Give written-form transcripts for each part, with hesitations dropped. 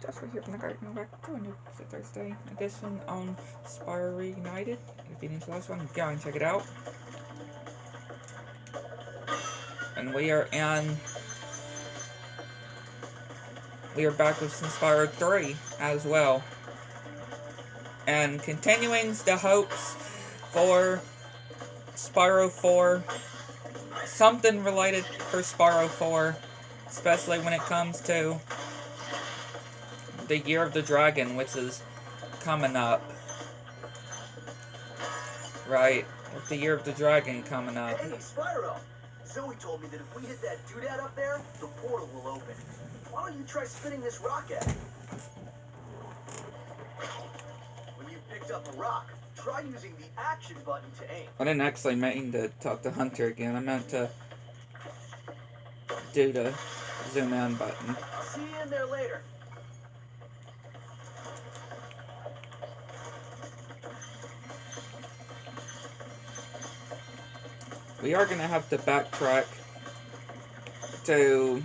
That's right here from the garden. Back to a new Thursday edition on Spyro Reignited. If you need the last one, go and check it out. And we are back with some Spyro 3 as well. And continuing the hopes for Spyro 4. Something related for Spyro 4. Especially when it comes to the Year of the Dragon, which is coming up. Right, with the Year of the Dragon coming up. Hey, Spyro! Zoe told me that if we hit that doodad up there, the portal will open. Why don't you try spinning this rock at it? When you picked up a rock, try using the action button to aim. I didn't actually mean to talk to Hunter again. I meant to do the zoom in button. I'll see you in there later. We are going to have to backtrack to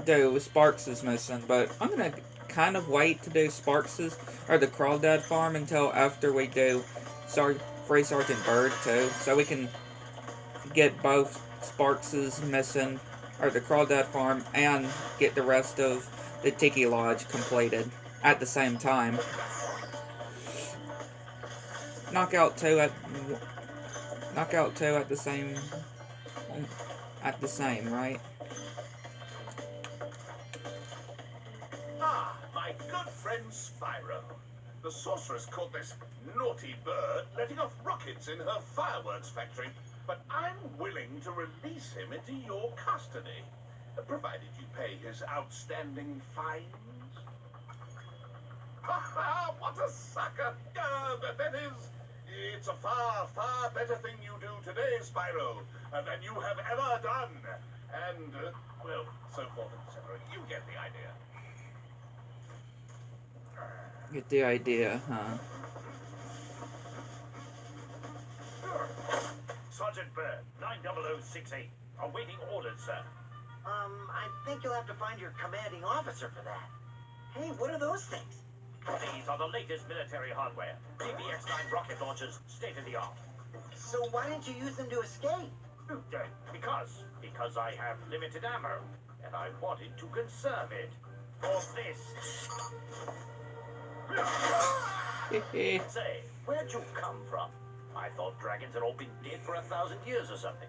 do Sparks' mission, but I'm going to kind of wait to do Sparks' or the Crawdad farm until after we do Free Sergeant Bird too, so we can get both Sparks' mission or the Crawdad farm and get the rest of the Tiki Lodge completed at the same time. Knockout 2 at the same, right? Ah, my good friend Spyro. The sorceress caught this naughty bird letting off rockets in her fireworks factory, but I'm willing to release him into your custody, provided you pay his outstanding fines. Ha ha! What a sucker! That is, it's a far, far better thing you do today, Spyro, than you have ever done. And, well, so forth and so on. You get the idea. Get the idea, huh? Sergeant Bird, 90068. Awaiting orders, sir. I think you'll have to find your commanding officer for that. Hey, what are those things? These are the latest military hardware. PBX-9 rocket launchers, state-of-the-art. So why didn't you use them to escape? Because I have limited ammo, and I wanted to conserve it for this. Say, where'd you come from? I thought dragons had all been dead for 1,000 years or something.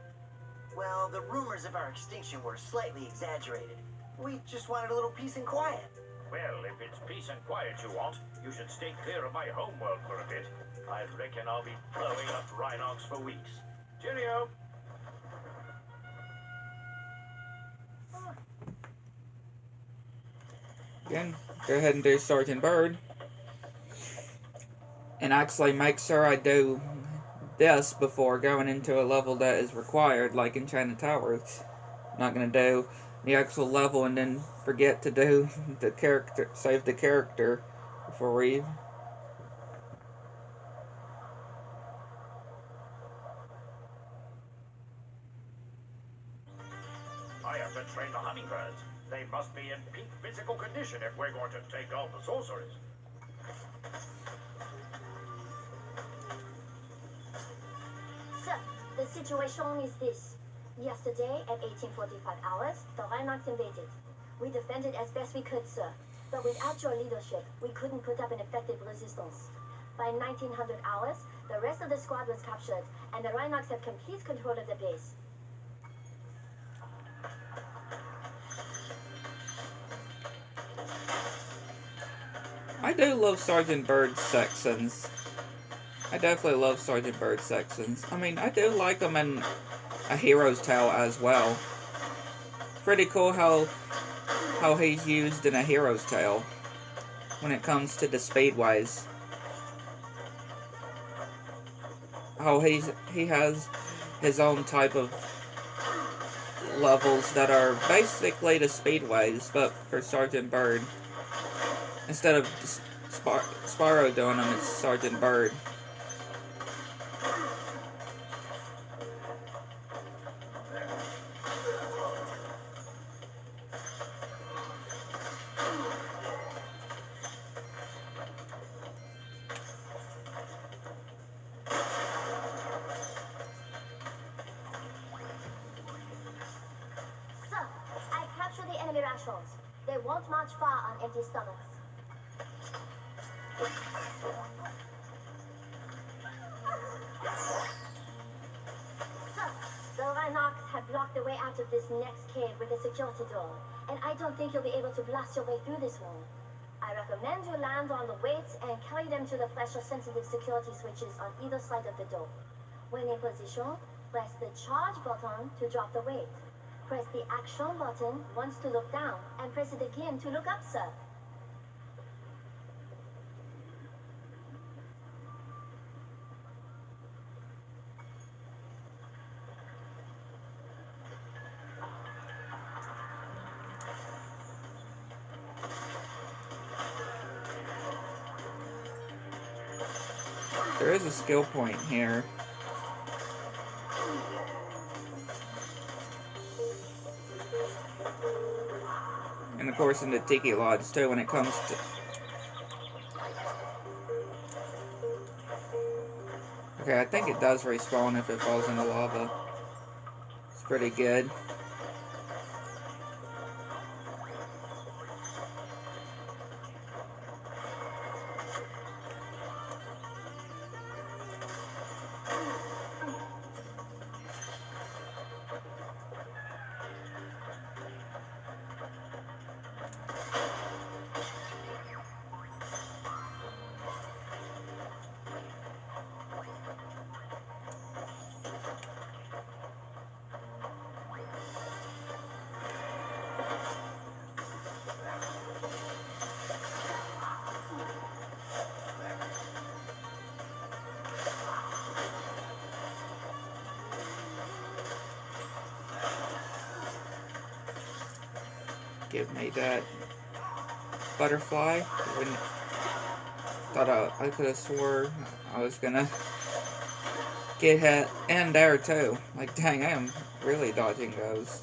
Well, the rumors of our extinction were slightly exaggerated. We just wanted a little peace and quiet. Well, if it's peace and quiet you want, you should stay clear of my homeworld for a bit. I reckon I'll be blowing up Rhinox for weeks. Cheerio! Again, go ahead and do Sergeant Bird. And actually make sure I do this before going into a level that is required, like Enchanted Towers. I'm not going to do the actual level and then forget to do the character, save the character before we... I have to train the hummingbirds. They must be in peak physical condition if we're going to take on the sorcerers. Sir, the situation is this. Yesterday, at 1845 hours, the Rhinox invaded. We defended as best we could, sir. But without your leadership, we couldn't put up an effective resistance. By 1900 hours, the rest of the squad was captured, and the Rhinox had complete control of the base. I do love Sergeant Bird's sections. I definitely love Sergeant Bird's sections. I mean, I do like them in A Hero's Tale as well. Pretty cool how he's used in A Hero's Tale when it comes to the speedways. How he has his own type of levels that are basically the speedways, but for Sergeant Bird. Instead of Spyro doing them, it's Sergeant Bird. instructions. They won't march far on empty stomachs. Sir, the Rhinox have blocked the way out of this next cave with a security door, and I don't think you'll be able to blast your way through this wall. I recommend you land on the weights and carry them to the pressure-sensitive security switches on either side of the door. When in position, press the charge button to drop the weight. Press the action button once to look down, and press it again to look up, sir. There is a skill point here. And of course in the Tiki Lodge too, when it comes to... Okay, I think it does respawn if it falls in the lava. It's pretty good. Give me that butterfly. Thought I could have swore I was gonna get hit, and there too. Like, dang, I am really dodging those.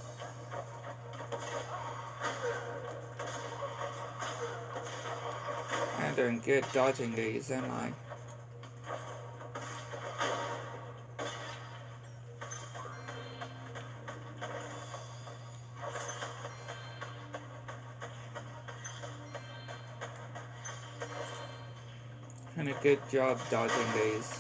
I'm doing good dodging these, am I? And a good job dodging these.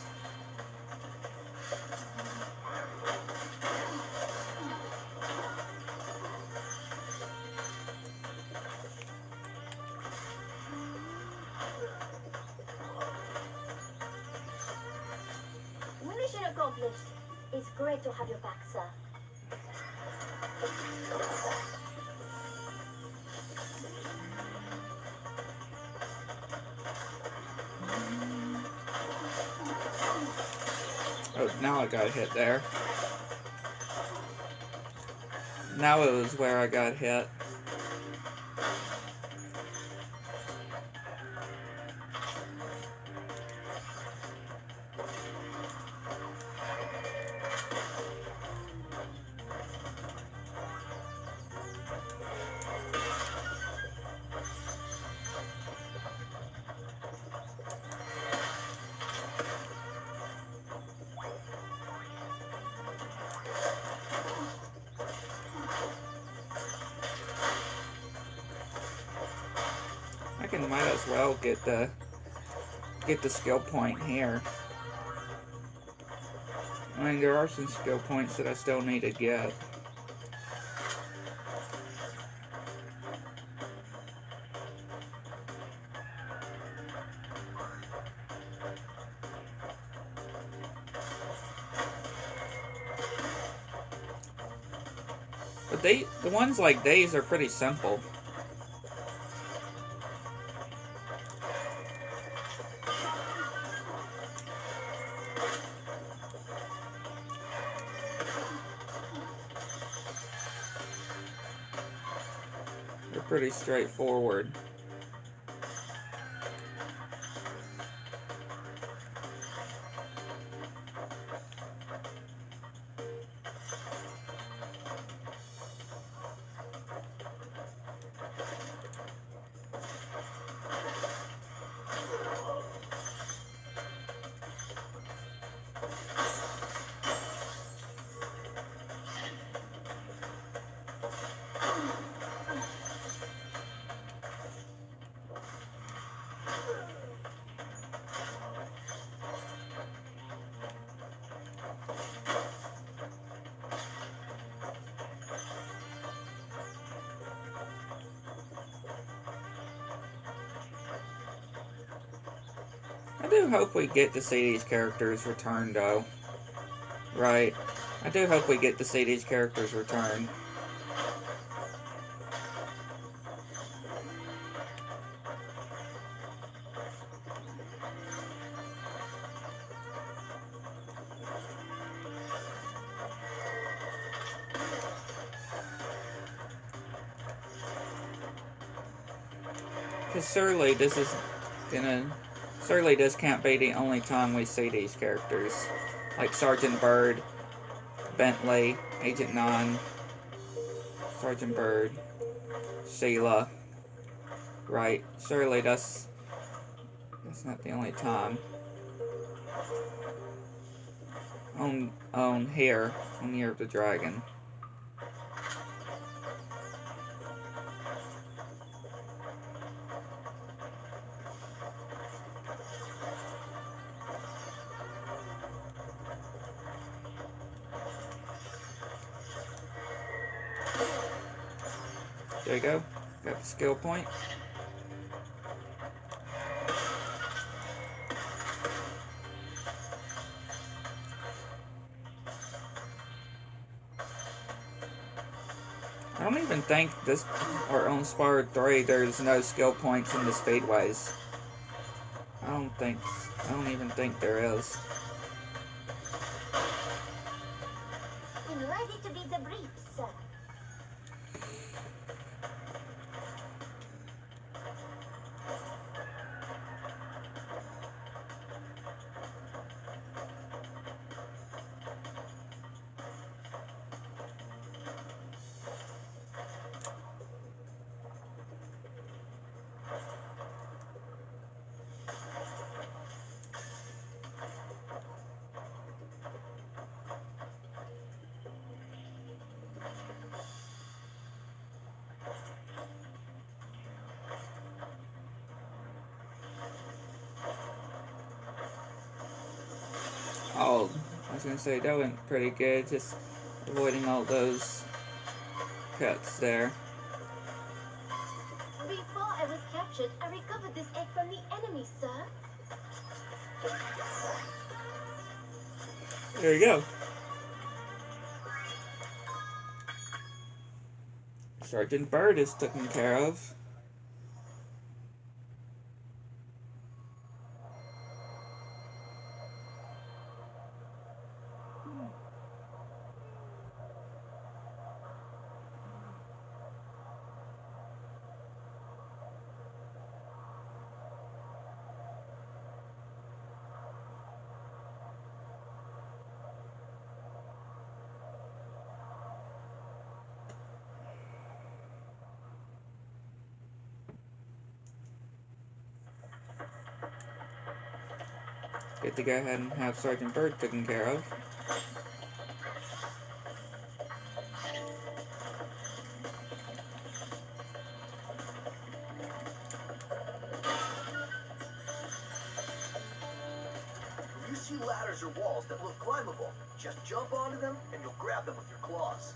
Mission accomplished. It's great to have you back, sir. Oh, now I got hit there. Now it was where I got hit. Might as well get the skill point here. I mean, there are some skill points that I still need to get. But the ones like these are pretty simple. Pretty straightforward. I do hope we get to see these characters return, though. Right. I do hope we get to see these characters return. Because surely this is gonna... Surely this can't be the only time we see these characters. Like Sergeant Byrd, Bentley, Agent 9, Sergeant Byrd, Sheila. Right. Surely that's not the only time. On here, on Year of the Dragon. There you go. Got the skill point. I don't even think this, or on Spyro 3, there's no skill points in the speedways. I don't even think there is. I'm ready to be the brief, sir. Oh, I was gonna say that went pretty good, just avoiding all those cuts there. Before I was captured, I recovered this egg from the enemy, sir. There you go. Sergeant Byrd is taken care of. Get to go ahead and have Sergeant Byrd taken care of. If you see ladders or walls that look climbable, just jump onto them and you'll grab them with your claws.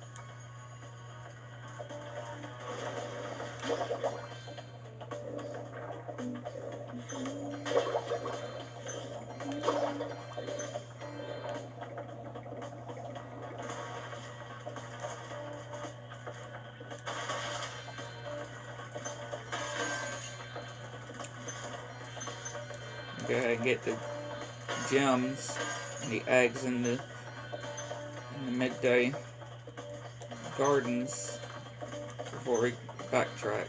Go ahead and get the gems and the eggs in the midday gardens before we backtrack.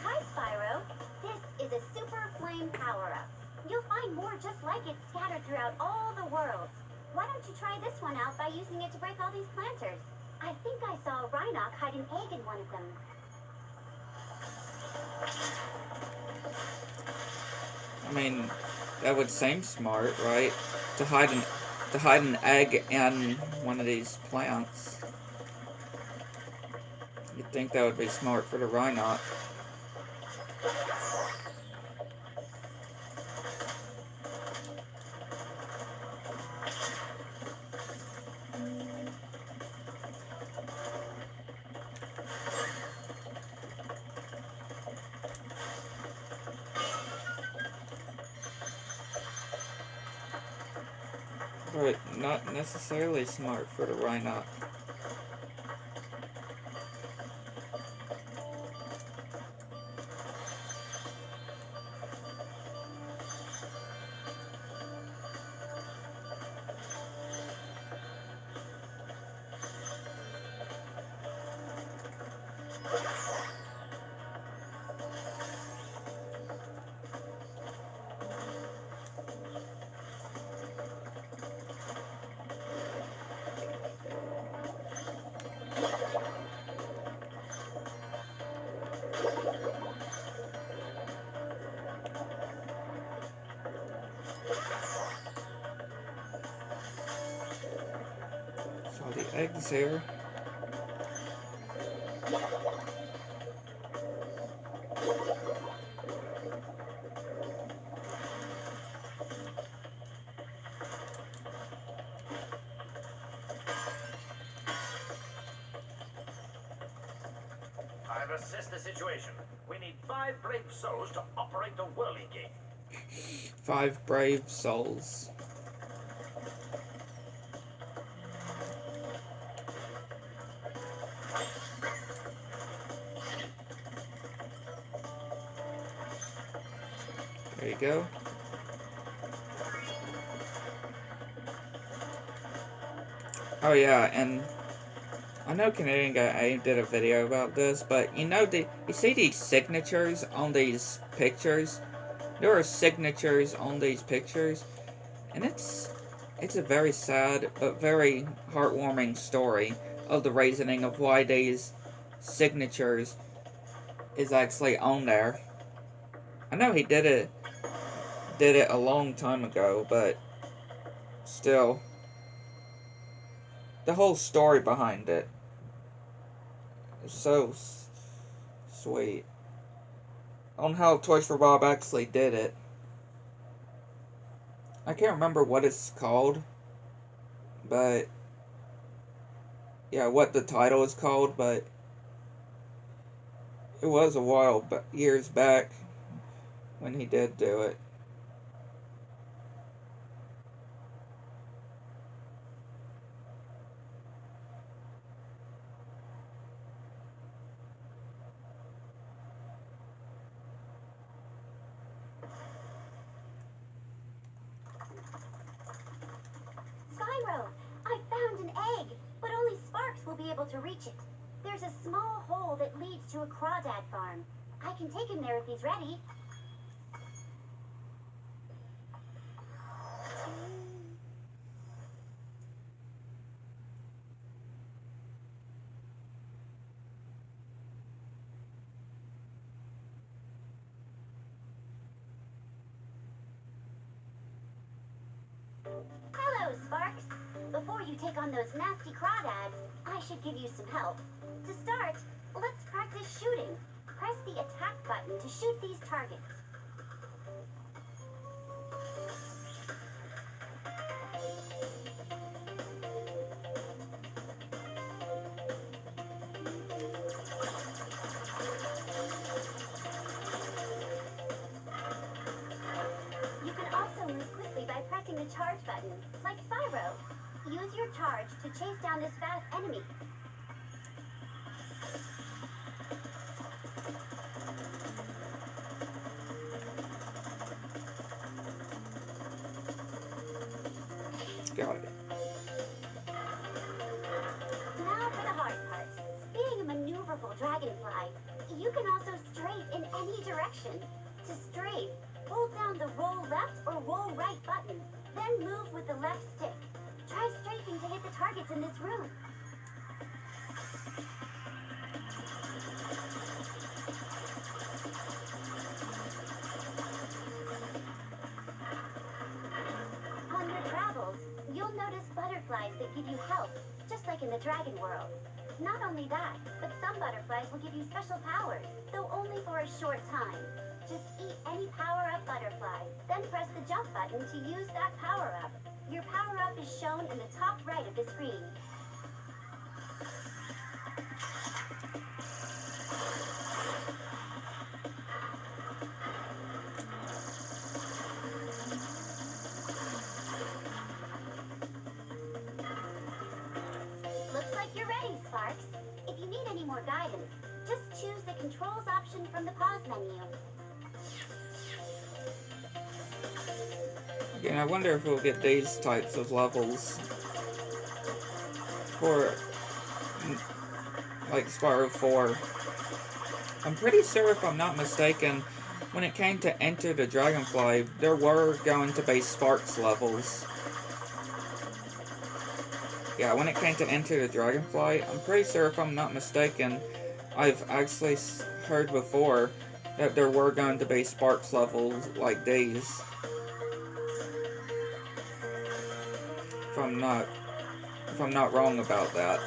Hi, Spyro. This is a super flame power-up. You'll find more just like it scattered throughout all the worlds. Why don't you try this one out by using it to break all these planters? I think I saw Rhinoc hide an egg in one of them. I mean, That would seem smart, right? To hide an egg in one of these plants. You'd think that would be smart for the rhino. But not necessarily smart for the rhino. So the eggs here. I've assessed the situation. We need 5 brave souls to operate the whirling gate. 5 brave souls. There you go. Oh yeah, and I know Canadian Guy A did a video about this, but you know, you see these signatures on these pictures? There are signatures on these pictures, and it's a very sad but very heartwarming story of the reasoning of why these signatures is actually on there. I know he did it a long time ago, but still, the whole story behind it is so sweet. On how Toys for Bob actually did it. I can't remember what it's called, but yeah, what the title is called, but it was a while, years back when he did do it. Spyro, I found an egg, but only Sparks will be able to reach it. There's a small hole that leads to a crawdad farm. I can take him there if he's ready. Hello, Sparks. Before you take on those nasty crawdads, I should give you some help. To start, let's practice shooting. Press the attack button to shoot these targets. You can also move quickly by pressing the charge button, like Spyro. Use your charge to chase down this fast enemy. Got it. Now for the hard part. Being a maneuverable dragonfly, you can also strafe in any direction. To strafe, hold down the roll left or roll right button, then move with the left stick. Try strafing to hit the targets in this room. butterflies that give you health, just like in the dragon world. Not only that, but some butterflies will give you special powers, though only for a short time. Just eat any power-up butterfly, then press the jump button to use that power-up. Your power-up is shown in the top right of the screen. Looks like you're ready, Sparks. If you need any more guidance, just choose the controls option from the pause menu. Again, I wonder if we'll get these types of levels for, like, Spyro 4. I'm pretty sure, if I'm not mistaken, when it came to Enter the Dragonfly, there were going to be Sparks levels. Yeah, when it came to Enter the Dragonfly, I'm pretty sure, if I'm not mistaken, I've actually heard before that there were going to be Sparks levels like these. If I'm not wrong about that.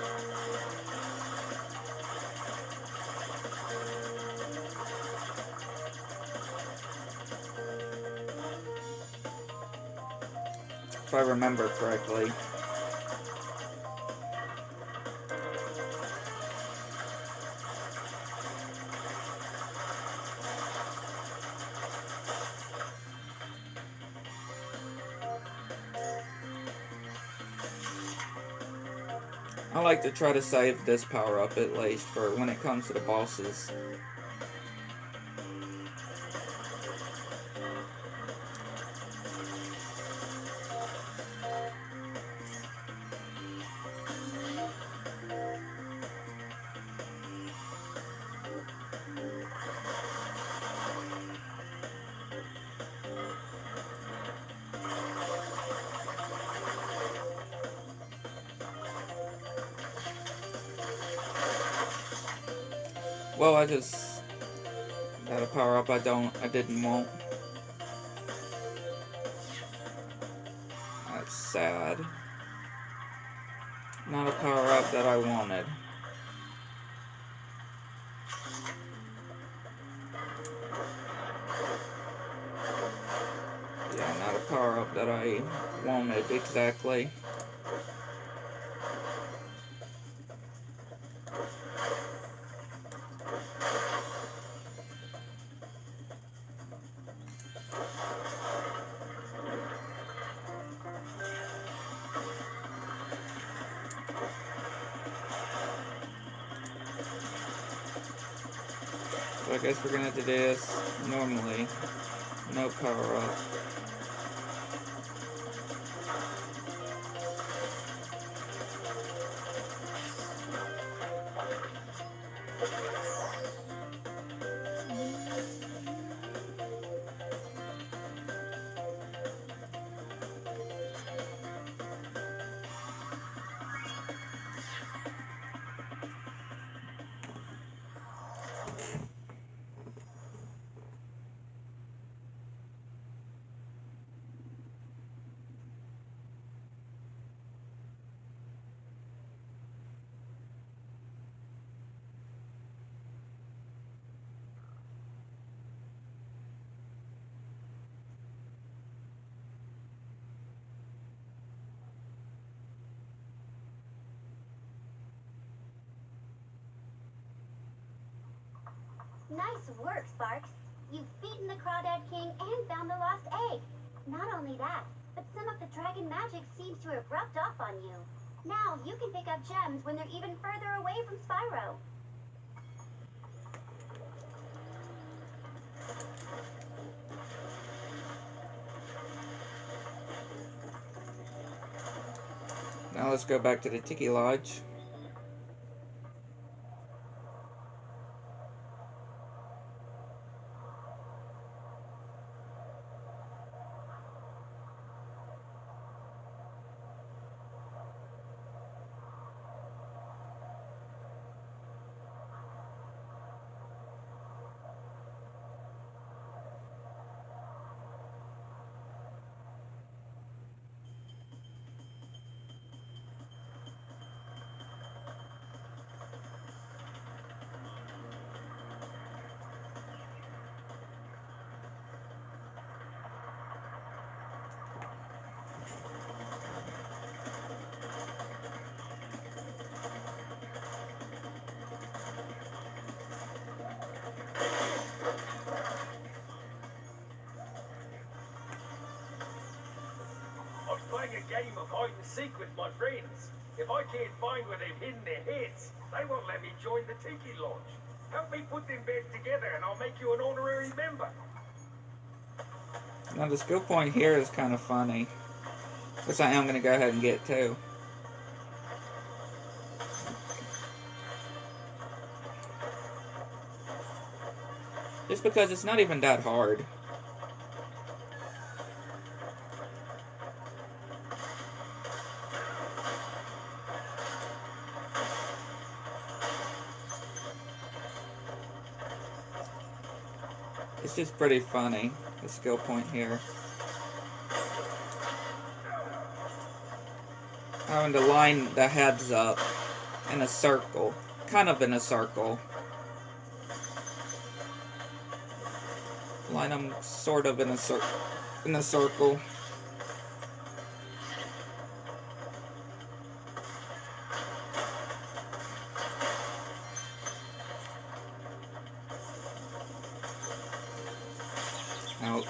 If I remember correctly. I like to try to save this power up at least for when it comes to the bosses. Well, I just got a power up I didn't want. That's sad. Not a power up that I wanted. Yeah, not a power up that I wanted exactly. So I guess we're gonna have to do this normally. No power up. Nice work, Sparks. You've beaten the Crawdad King and found the lost egg. Not only that, but some of the dragon magic seems to have rubbed off on you. Now you can pick up gems when they're even further away from Spyro. Now let's go back to the Tiki Lodge. playing a game of hide and seek with my friends. If I can't find where they've hidden their heads, they won't let me join the Tiki Lodge. Help me put them beds together and I'll make you an honorary member. Now the skill point here is kind of funny, which I am going to go ahead and get too. Just because it's not even that hard. It's just pretty funny, the skill point here. Having to line the heads up in a circle, kind of in a circle. Line them sort of in a circle. Ouch.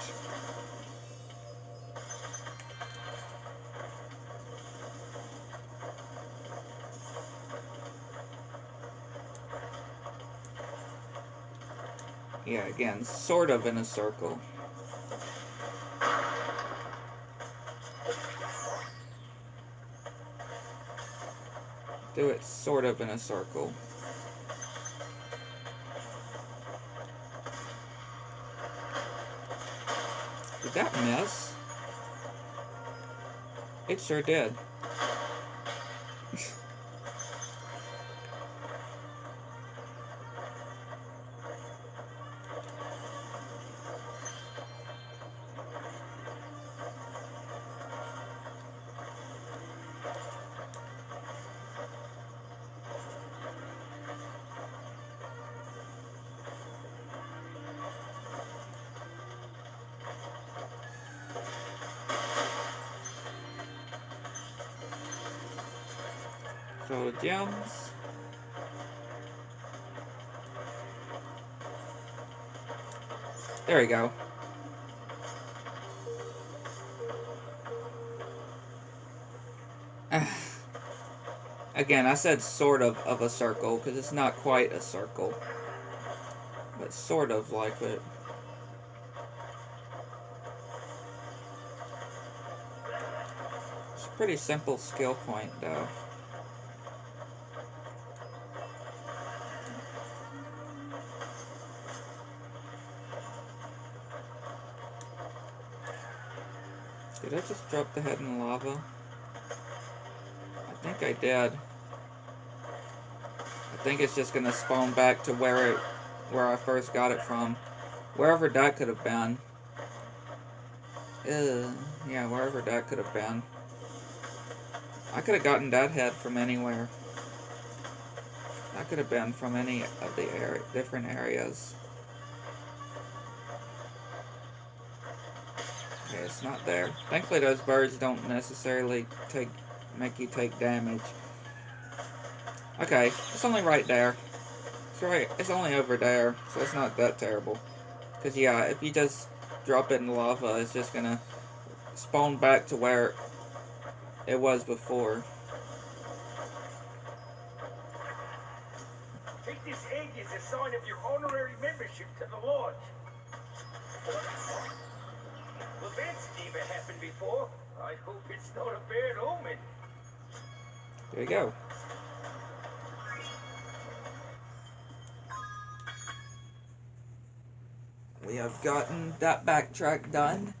Yeah, again, sort of in a circle. Do it sort of in a circle. Did that miss? It sure did. So gems. There we go. Again, I said sort of a circle because it's not quite a circle, but sort of like it. It's a pretty simple skill point though. Did I just drop the head in the lava? I think I did. I think it's just gonna spawn back to where I first got it from. Wherever that could have been. Yeah, wherever that could have been. I could have gotten that head from anywhere. That could have been from any of the different areas. Okay, it's not there. Thankfully those birds don't necessarily make you take damage. Okay, it's only right there. It's only over there, so it's not that terrible. Because yeah, if you just drop it in the lava, it's just gonna spawn back to where it was before. Take this egg as a sign of your honorary membership to the lodge. Well, that's never happened before. I hope it's not a bad omen. There you go. We have gotten that backtrack done.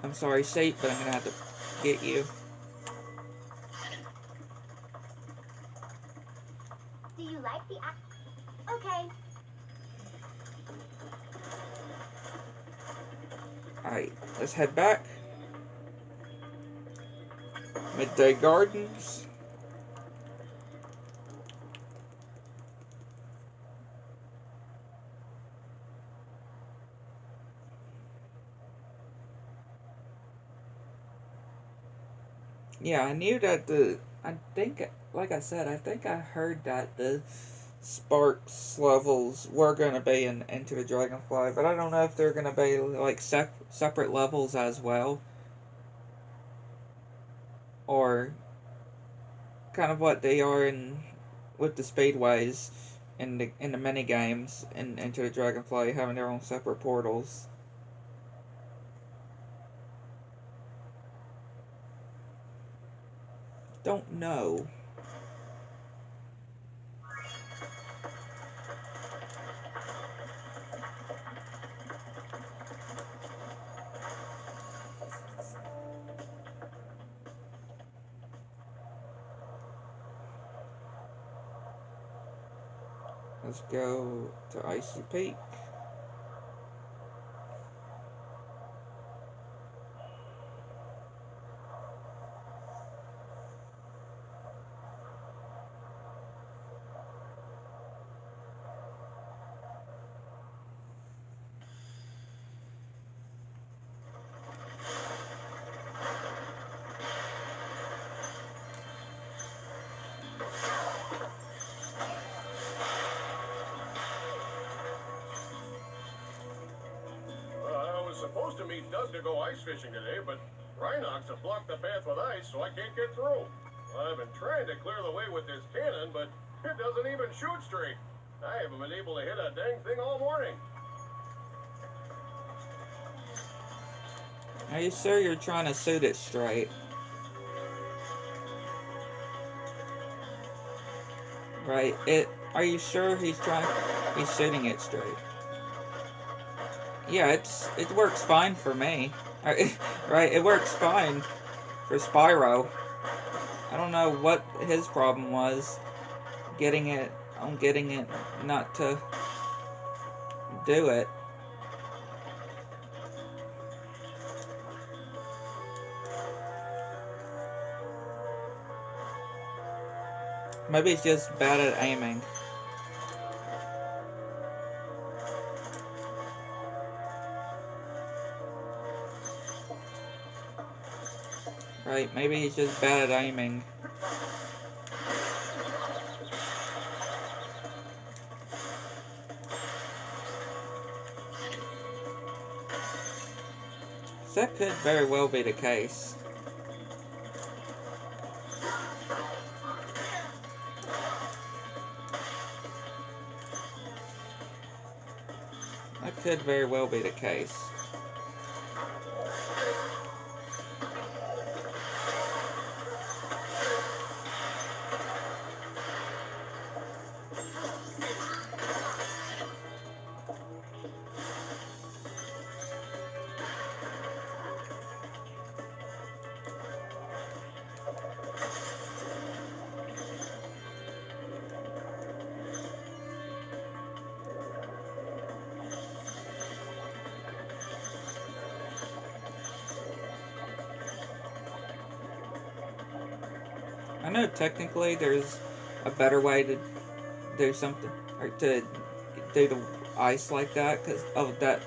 I'm sorry, Shape, but I'm gonna have to get you. Do you like the Okay. Alright, let's head back. Midday Gardens. Yeah, I knew that I think, like I said, I think I heard that the Sparks levels were going to be in Into the Dragonfly, but I don't know if they're going to be like separate levels as well, or kind of what they are in with the speedways in the mini games in Into the Dragonfly, having their own separate portals. Don't know. Let's go to Icy Peak. I was supposed to meet Doug to go ice fishing today, but Rhinox have blocked the path with ice, so I can't get through. I've been trying to clear the way with this cannon, but it doesn't even shoot straight. I haven't been able to hit a dang thing all morning. Are you sure you're trying to shoot it straight? Right, are you sure he's shooting it straight? Yeah, it works fine for me. Right, it works fine for Spyro. I don't know what his problem was getting it not to do it. Maybe he's just bad at aiming. Right, maybe he's just bad at aiming. That could very well be the case. That could very well be the case. I know technically there's a better way to do something, or to do the ice like that, because of that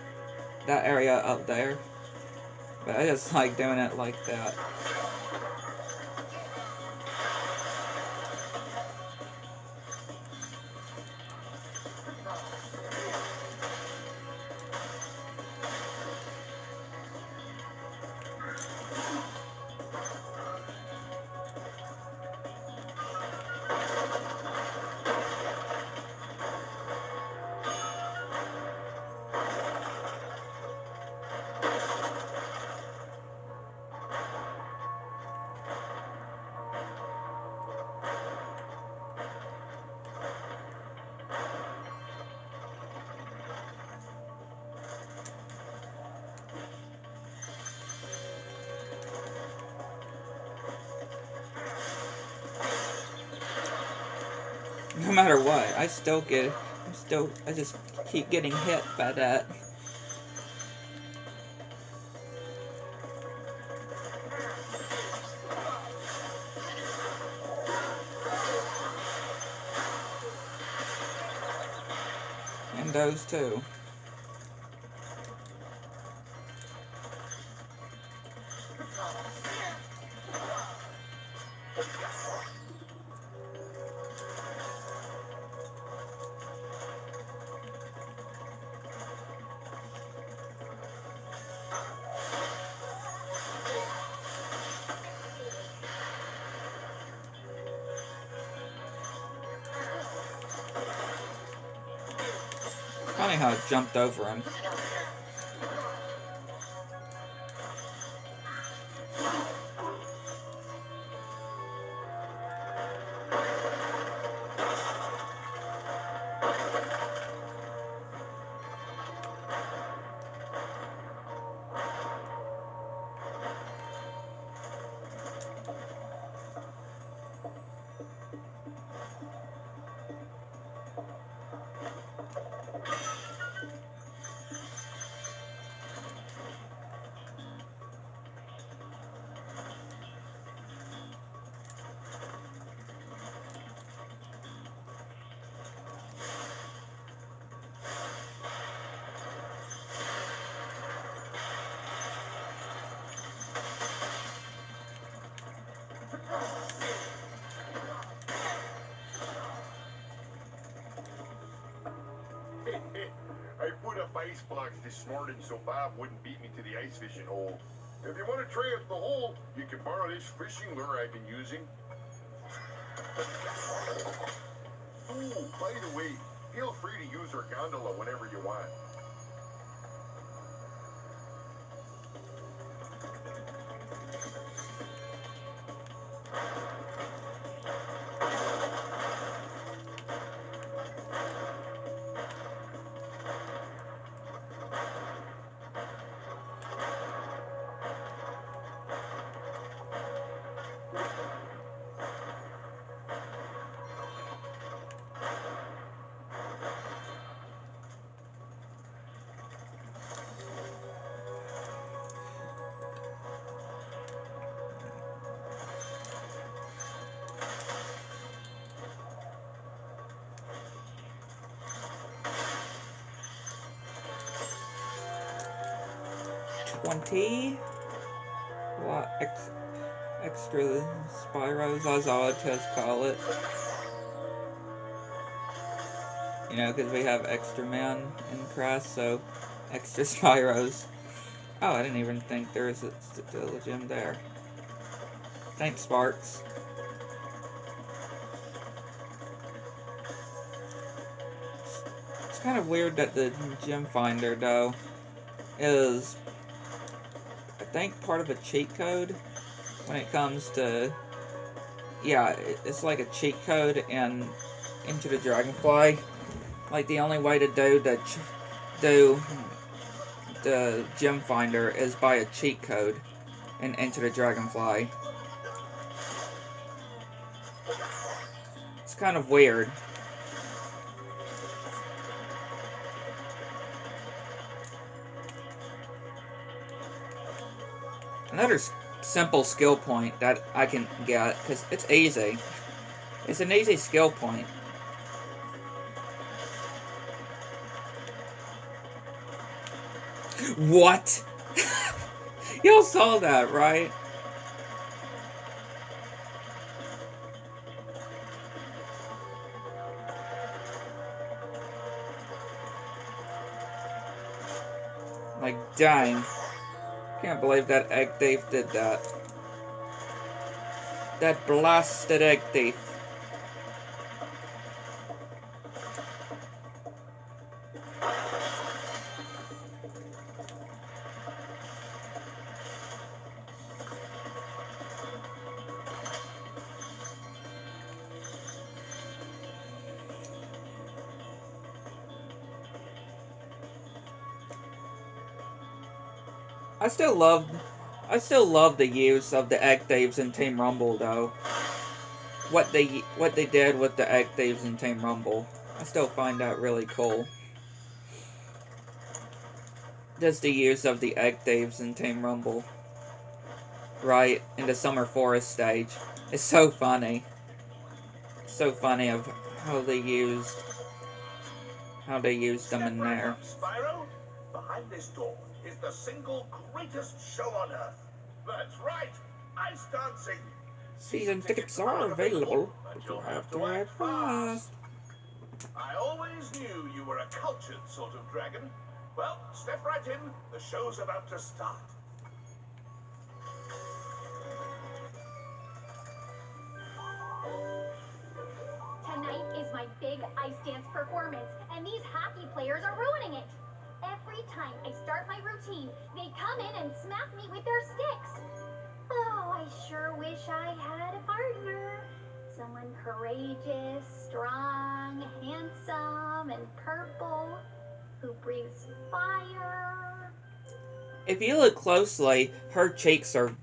area up there. But I just like doing it like that. No matter what, I just keep getting hit by that. those too. Funny how it jumped over him. I put up ice blocks this morning so Bob wouldn't beat me to the ice fishing hole. If you want to try out the hole, you can borrow this fishing lure I've been using. Oh, by the way, feel free to use our gondola whenever you want. What extra spyros, as I would just call it. You know, because we have extra man in Crash, so extra spyros. Oh, I didn't even think there was still a gym there. Thanks, Sparks. It's kind of weird that the gym finder, though, is, I think, part of a cheat code when it comes to, yeah, it's like a cheat code in Into the Dragonfly. Like, the only way to do the gem finder is by a cheat code in Into the Dragonfly. It's kind of weird. Another simple skill point that I can get, because it's easy. It's an easy skill point. What? Y'all saw that, right? Like, dang. Can't believe that Egg Thief did that. That blasted Egg Thief. I still love the use of the Egg Thieves in Team Rumble, though. What they did with the Egg Thieves in Team Rumble, I still find that really cool. Just the use of the Egg Thieves in Team Rumble, right in the Summer Forest stage. It's so funny. So funny of how they used how they used them in Step right there. up, Spyro. Behind this door is the single greatest show on Earth. That's right, ice dancing. Season tickets are available, but you'll have to act fast. I always knew you were a cultured sort of dragon. Well, step right in. The show's about to start. Tonight is my big ice dance performance, and these hockey players are ruining it. Every time I start my routine, they come in and smack me with their sticks. Oh, I sure wish I had a partner. Someone courageous, strong, handsome, and purple, who breathes fire. If you look closely, her cheeks are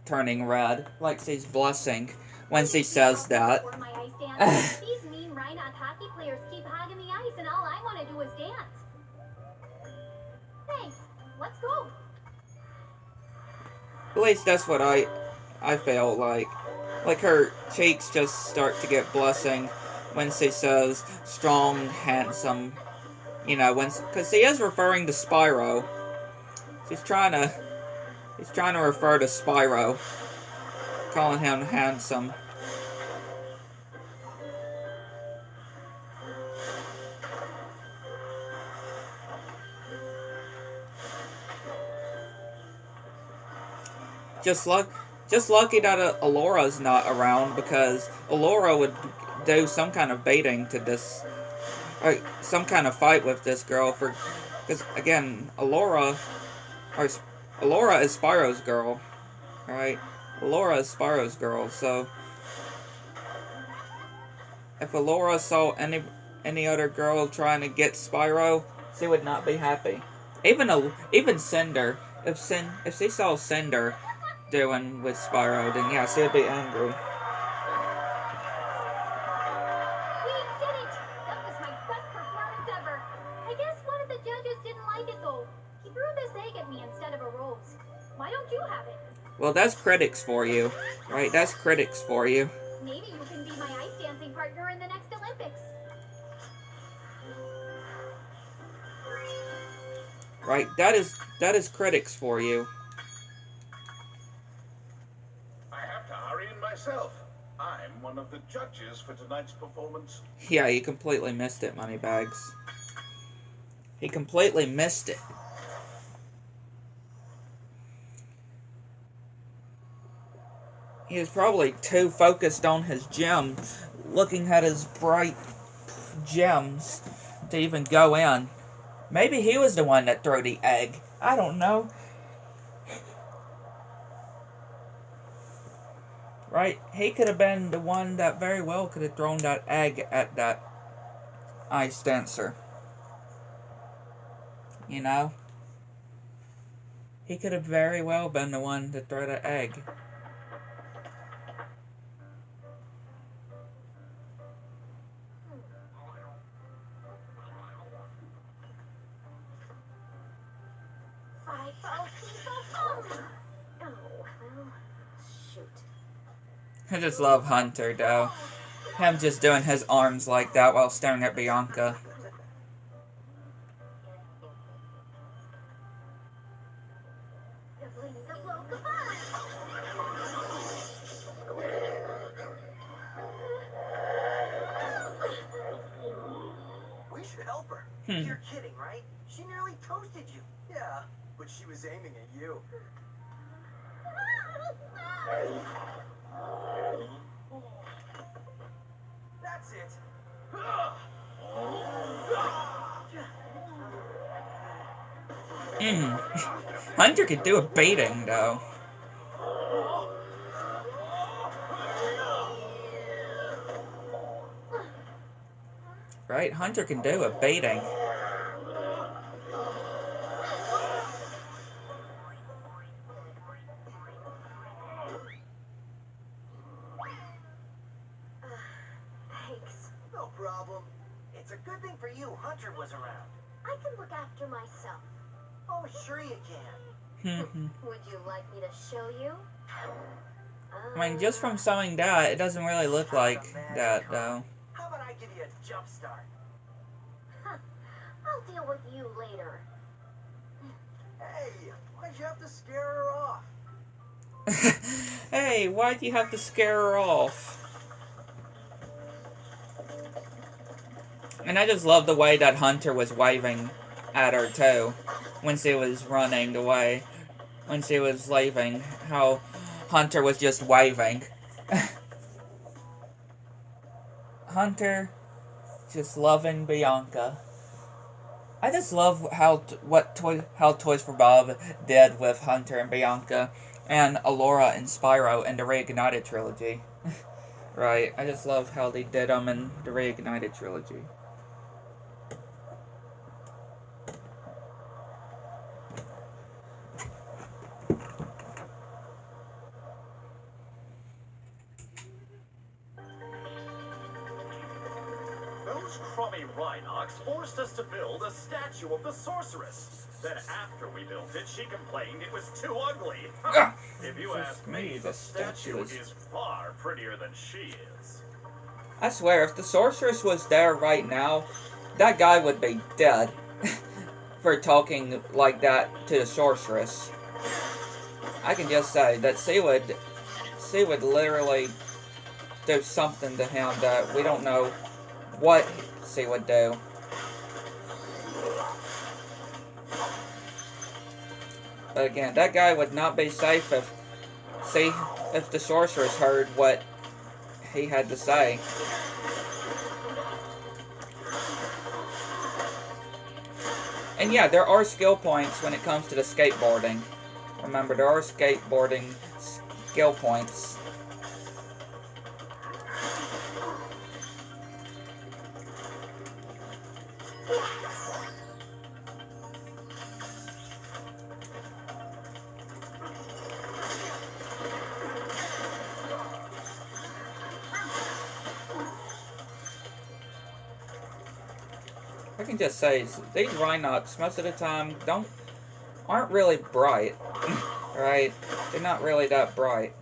turning red, like she's blushing when she says that. For my ice dance, these mean Reinhardt hockey players keep hogging the ice, and all I want to do is dance. Thanks. Let's go. At least that's what I feel like. Like her cheeks just start to get blushing when she says strong, handsome. You know, because she is referring to Spyro. She's trying to refer to Spyro, calling him handsome. Just lucky that Alora's not around, because Alora would do some kind of baiting to this, or some kind of fight with this girl because again, Alora is Spyro's girl, right? Alora is Spyro's girl, so if Alora saw any other girl trying to get Spyro, she would not be happy. Even Cinder, if she saw Cinder doing with Spyro, then yeah, she'd be angry. We did it! That was my best performance ever. I guess one of the judges didn't like it though. He threw this egg at me instead of a rose. Why don't you have it? Well, that's critics for you, right? That's critics for you. Maybe you can be my ice dancing partner in the next Olympics. Right? That is critics for you. Myself. I'm one of the judges for tonight's performance. Yeah, he completely missed it, Moneybags. He completely missed it. He was probably too focused on his gem, looking at his bright gems, to even go in. Maybe he was the one that threw the egg. I don't know. Right? He could have been the one that very well could have thrown that egg at that ice dancer. You know? He could have very well been the one to throw that egg. I just love Hunter, though. Him just doing his arms like that while staring at Bianca. We should help her. You're kidding, right? She nearly toasted you. Yeah, but she was aiming at you. That's it. Hunter could do a baiting, though. Right? Hunter can do a baiting. Thanks. No problem. It's a good thing for you Hunter was around. I can look after myself. Oh, sure you can. Would you like me to show you? I mean, just from showing that, it doesn't really look like that, though. How about I give you a jump start? I'll deal with you later. Hey, why'd you have to scare her off? Hey, why'd you have to scare her off? And I just love the way that Hunter was waving at her too, when she was running away, when she was leaving, how Hunter was just waving. Hunter just loving Bianca. I just love how Toys for Bob did with Hunter and Bianca and Allura and Spyro in the Reignited trilogy. Right, I just love how they did them in the Reignited trilogy. Those crummy Rhinox forced us to build a statue of the sorceress. Then after we built it, she complained it was too ugly. If you ask me, the statue is far prettier than she is. I swear, if the sorceress was there right now, that guy would be dead for talking like that to the sorceress. I can just say that she would literally do something to him that we don't know what she would do. But again, that guy would not be safe if the sorceress heard what he had to say. And yeah, there are skill points when it comes to the skateboarding. Remember, there are skateboarding skill points. I can just say, these Rhinox, most of the time, aren't really bright, right? They're not really that bright.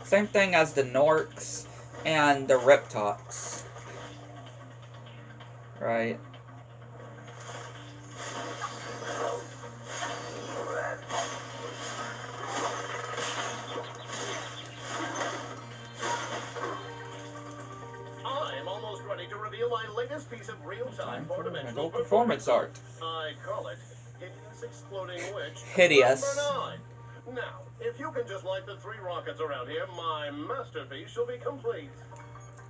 Same thing as the Norks and the Riptox, right? To reveal my latest piece of real-time four-dimensional performance art. I call it Hideous Exploding Witch Hideous. #9. Now, if you can just light the 3 rockets around here, my masterpiece shall be complete.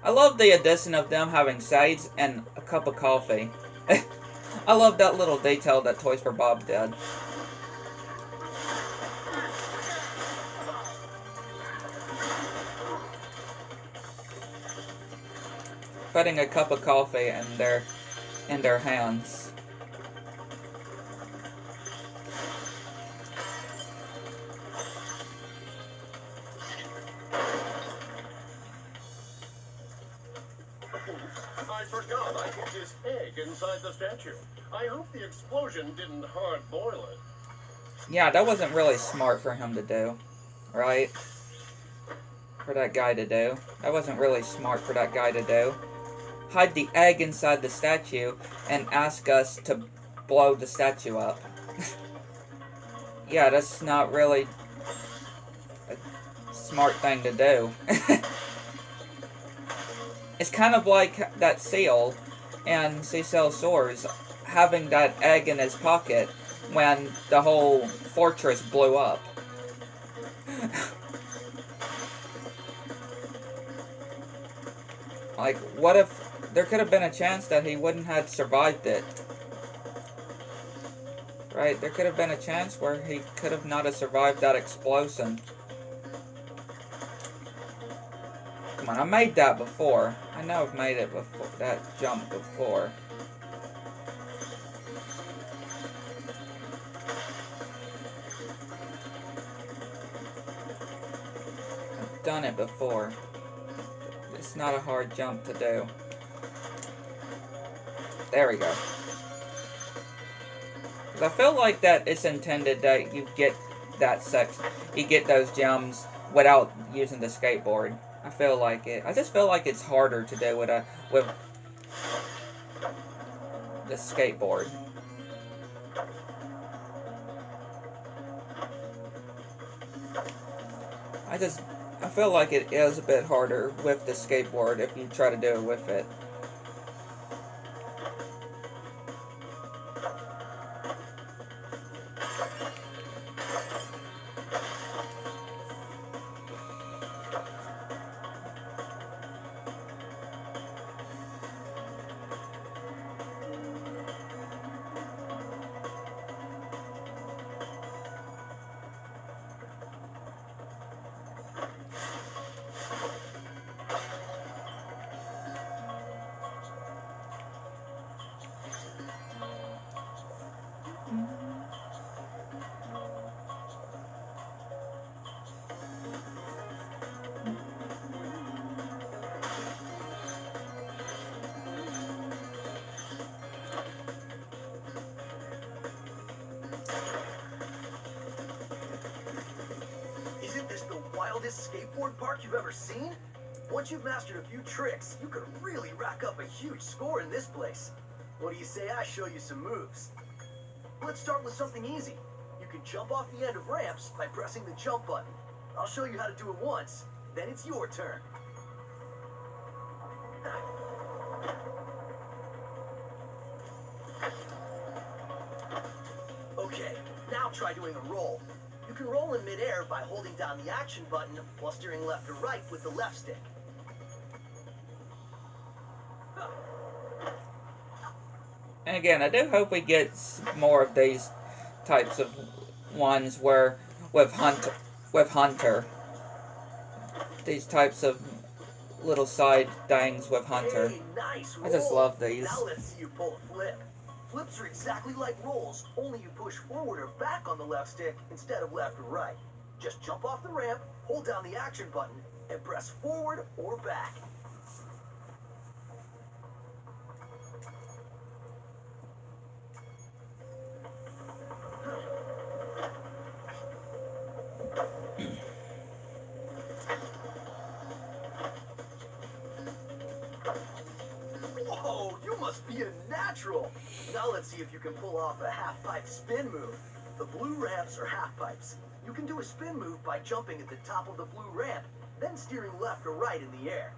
I love the addition of them having sides and a cup of coffee. I love that little detail that Toys for Bob did. Putting a cup of coffee in their hands. I forgot I put this egg inside the statue. I hope the explosion didn't hard boil it. Yeah, that wasn't really smart for him to do, right? For that guy to do. That wasn't really smart for that guy to do. Hide the egg inside the statue and ask us to blow the statue up. Yeah, that's not really a smart thing to do. It's kind of like that seal and Cecil Soares having that egg in his pocket when the whole fortress blew up. Like, what if there could have been a chance that he wouldn't have survived it? Right? There could have been a chance where he could have not have survived that explosion. Come on, I made that before. I know I've made it before, that jump before. I've done it before. It's not a hard jump to do. There we go. I feel like that it's intended that you get you get those gems without using the skateboard. I feel like it. I just feel like it's harder to do with the skateboard. I feel like it is a bit harder with the skateboard if you try to do it with it. Isn't this the wildest skateboard park you've ever seen? Once you've mastered a few tricks, you could really rack up a huge score in this place. What do you say I show you some moves? Let's start with something easy. You can jump off the end of ramps by pressing the jump button. I'll show you how to do it once, then it's your turn. Okay, now try doing a roll. You can roll in midair by holding down the action button while steering left or right with the left stick. And again, I do hope we get more of these types of ones where with Hunter, these types of little side things with Hunter. Hey, nice I just roll. love these. Now let's see you pull a flip. Flips are exactly like rolls, only you push forward or back on the left stick instead of left or right. Just jump off the ramp, hold down the action button, and press forward or back. Whoa, you must be a natural. Now let's see if you can pull off a half-pipe spin move. The blue ramps are half pipes. You can do a spin move by jumping at the top of the blue ramp, then steering left or right in the air.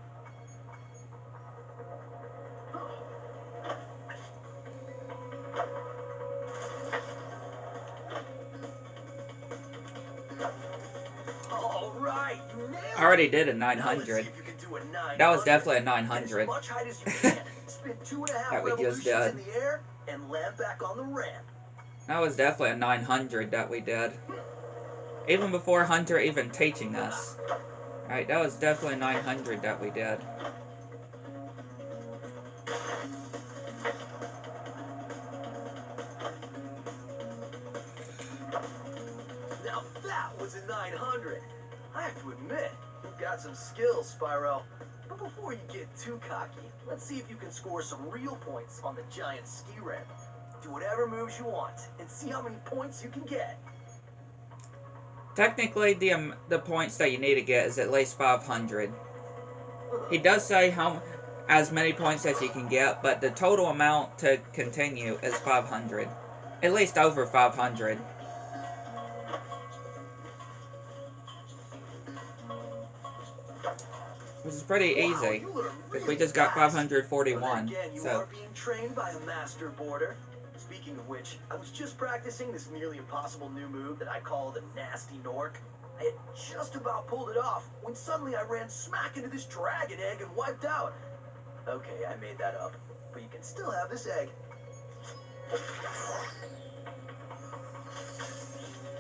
All right, you nailed it. I already did a Now let's see 900. if you can do a 900. That was definitely a Get 900. as much height as you can. Spin 2.5 That we just revolutions did. in the air and land back on the ramp. That was definitely a 900 that we did. Even before Hunter even teaching us. Alright, that was definitely a 900 that we did. Now that was a 900. I have to admit, you've got some skills, Spyro. But before you get too cocky, let's see if you can score some real points on the giant ski ramp. Do whatever moves you want, and see how many points you can get. Technically, the points that you need to get is at least 500. He does say as many points as you can get, but the total amount to continue is 500. At least over 500. Which is pretty easy, because we just got 541. Again, you So are being trained by a master boarder. Speaking of which, I was just practicing this nearly impossible new move that I call the Nasty Nork. I had just about pulled it off when suddenly I ran smack into this dragon egg and wiped out. Okay, I made that up, but you can still have this egg.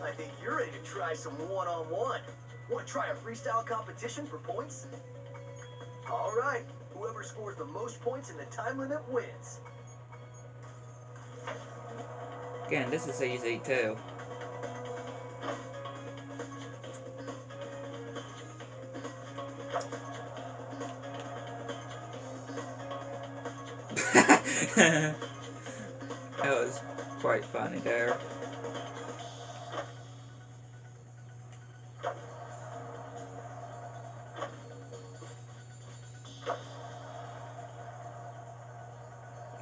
I think you're ready to try some one-on-one. Want to try a freestyle competition for points? All right, whoever scores the most points in the time limit wins. again, this is easy too. That was quite funny there.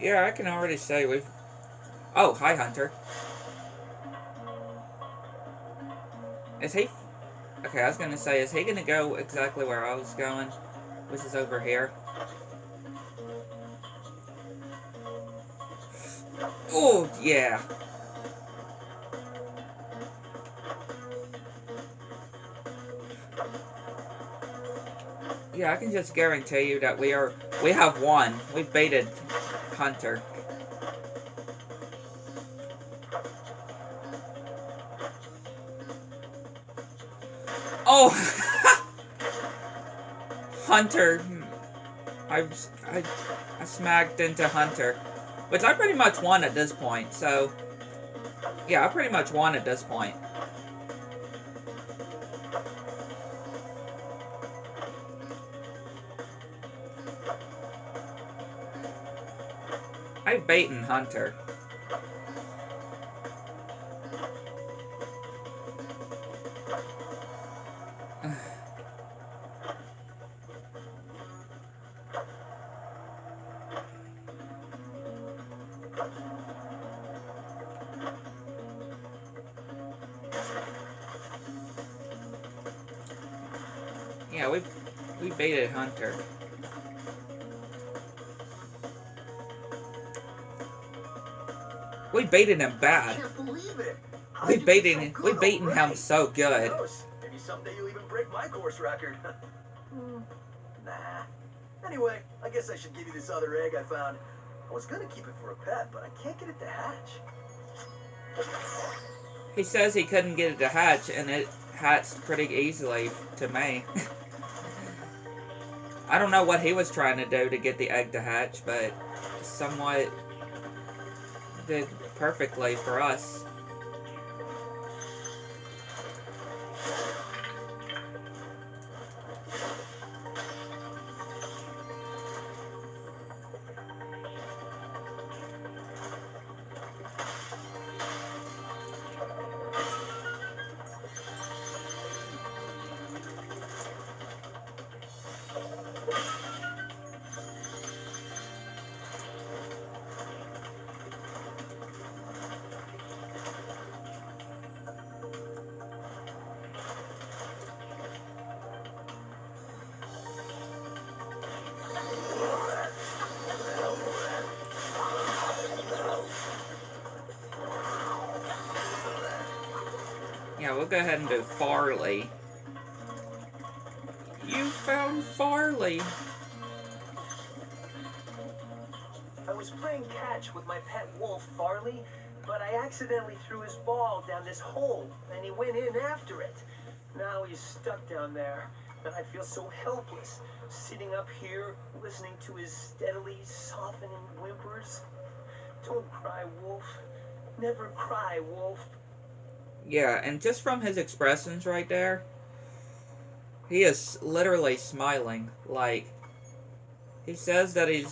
Yeah, I can already say we've... Oh, hi, Hunter. Is he... Okay, I was gonna say, is he gonna go exactly where I was going? Which is over here. Oh, yeah. Yeah, I can just guarantee you that we have won. We've baited Hunter. Oh! Hunter. I smacked into Hunter. Which I pretty much won at this point, so... Yeah, I pretty much won at this point. I've beaten Hunter. Yeah, we baited Hunter. We baited him bad. I can't believe it. How'd We you get baited so good we beaten him already? so Who good. knows? Maybe someday you'll even break my course record. Nah. Anyway, I guess I should give you this other egg I found. I was gonna keep it for a pet, but I can't get it to hatch. He says he couldn't get it to hatch, and it hatched pretty easily to me. I don't know what he was trying to do to get the egg to hatch, but somewhat did perfectly for us. Yeah, we'll go ahead and do Farley. You found Farley. I was playing catch with my pet wolf, Farley, but I accidentally threw his ball down this hole, and he went in after it. Now he's stuck down there, and I feel so helpless, sitting up here, listening to his steadily softening whimpers. Don't cry, Wolf. Never cry, Wolf. Yeah, and just from his expressions right there, he is literally smiling. Like, he says that he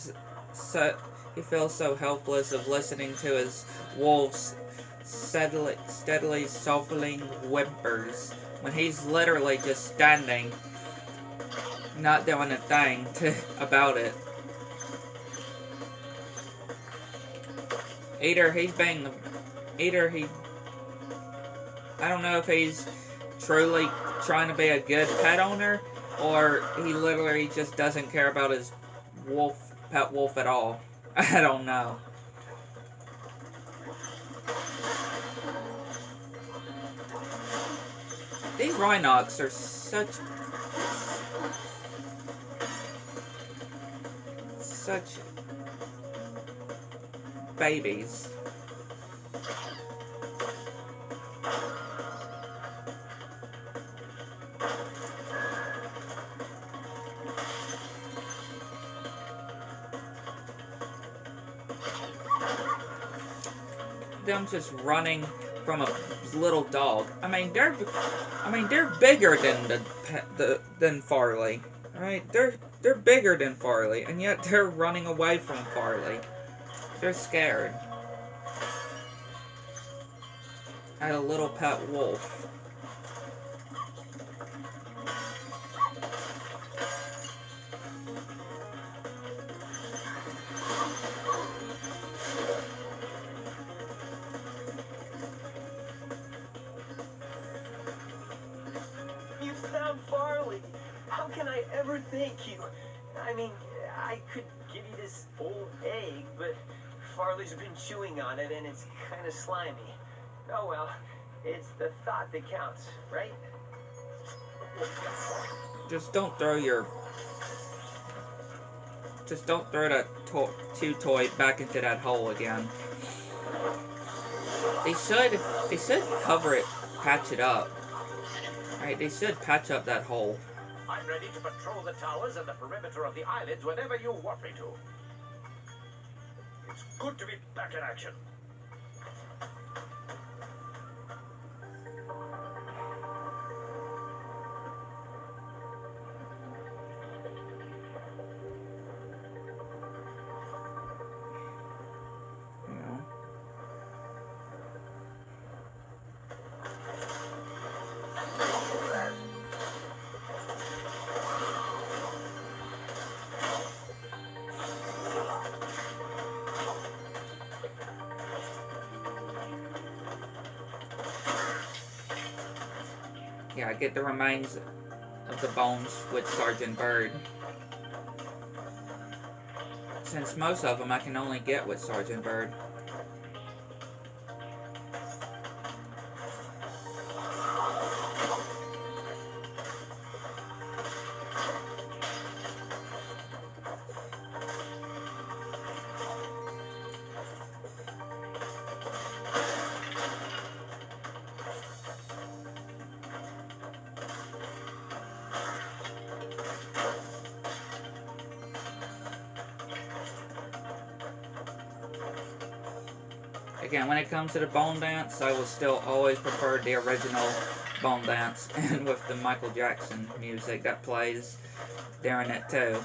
feels so helpless of listening to his wolf's steadily softening whimpers when he's literally just standing, not doing a thing about it. I don't know if he's truly trying to be a good pet owner, or he literally just doesn't care about his pet wolf at all. I don't know. These Rhinox are such babies. Them just running from a little dog. I mean they're bigger than Farley. Right? They're bigger than Farley, and yet they're running away from Farley. They're scared. At a little pet wolf. How can I ever thank you? I mean, I could give you this old egg, but Farley's been chewing on it and it's kind of slimy. Oh well, it's the thought that counts, right? Just don't throw your... Just don't throw that chew toy back into that hole again. They should cover it, patch it up. Right, they should patch up that hole. I'm ready to patrol the towers and the perimeter of the islands whenever you want me to. It's good to be back in action. Yeah, I get the remains of the bones with Sergeant Byrd. Since most of them I can only get with Sergeant Byrd. Again, when it comes to the bone dance, I will still always prefer the original bone dance, and with the Michael Jackson music that plays during it too.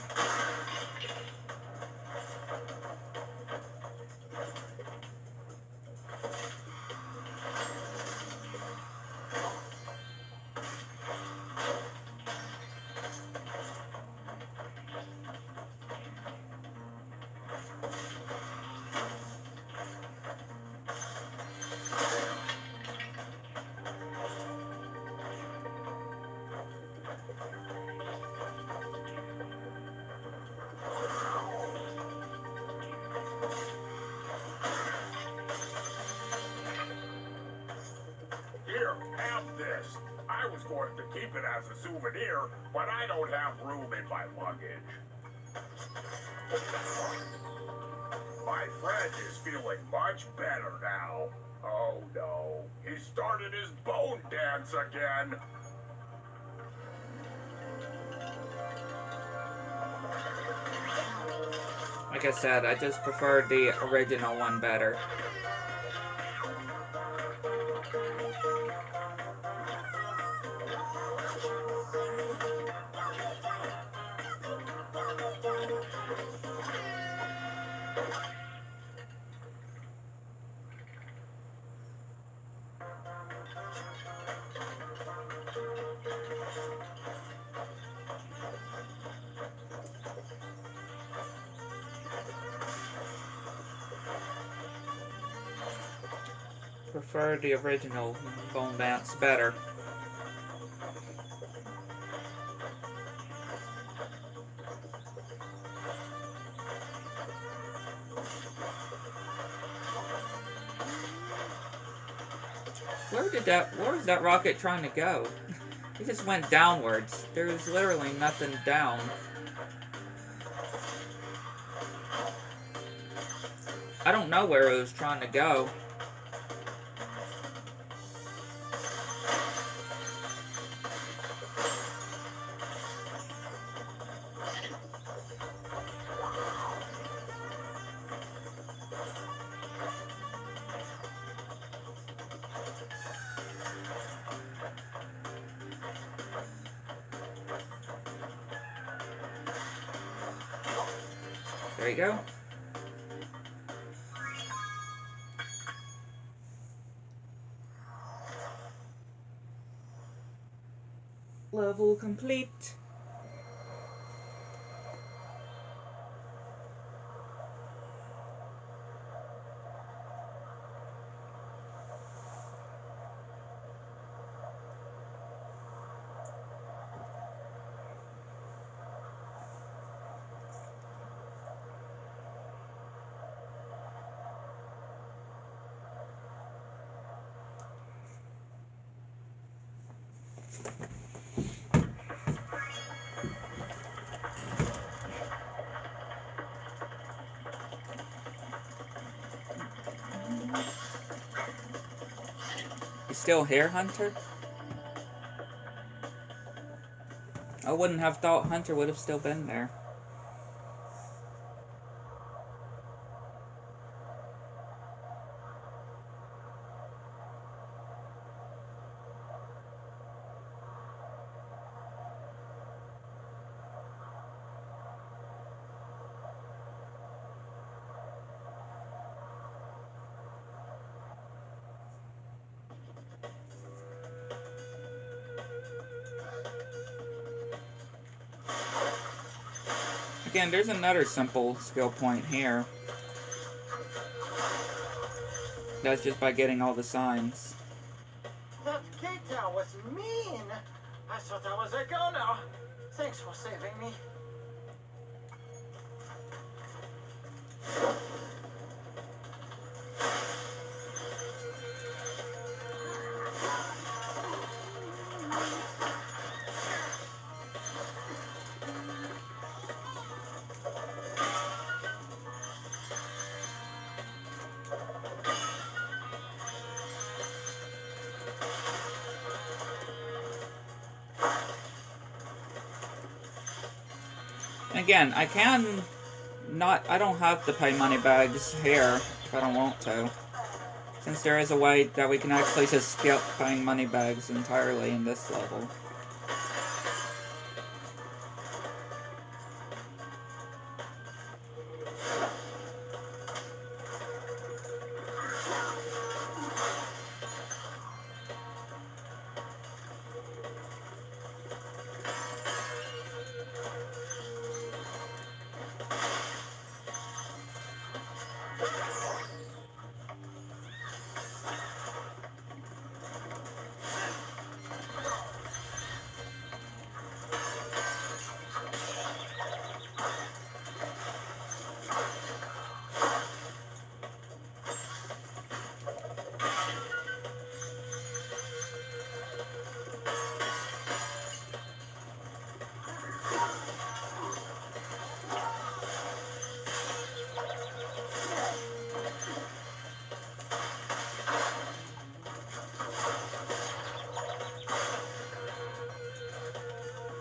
Here, have this. I was going to keep it as a souvenir, but I don't have room in my luggage. My friend is feeling much better now. Oh no, he started his bone dance again. Like I said, I just prefer the original one better. Prefer the original bone dance better. Where was that rocket trying to go? It just went downwards. There was literally nothing down. I don't know where it was trying to go. There you go. Level complete. You still here, Hunter? I wouldn't have thought Hunter would have still been there. Again, there's another simple skill point here. That's just by getting all the signs. That Keita was mean. I thought I was a goner. Thanks for saving me. Again, I don't have to pay money bags here if I don't want to. Since there is a way that we can actually just skip paying money bags entirely in this level.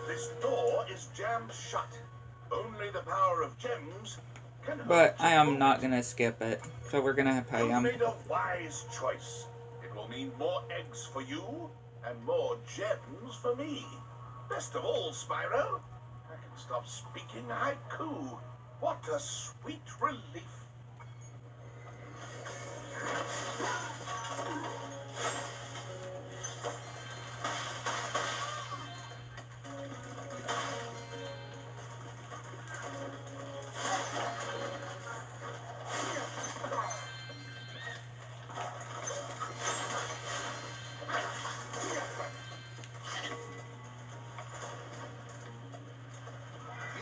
This door is jammed shut. Only the power of gems can help. But I am not gonna skip it, so we're gonna pay You him. made a wise choice. It will mean more eggs for you and more gems for me. Best of all, Spyro, I can stop speaking haiku. What a sweet relief.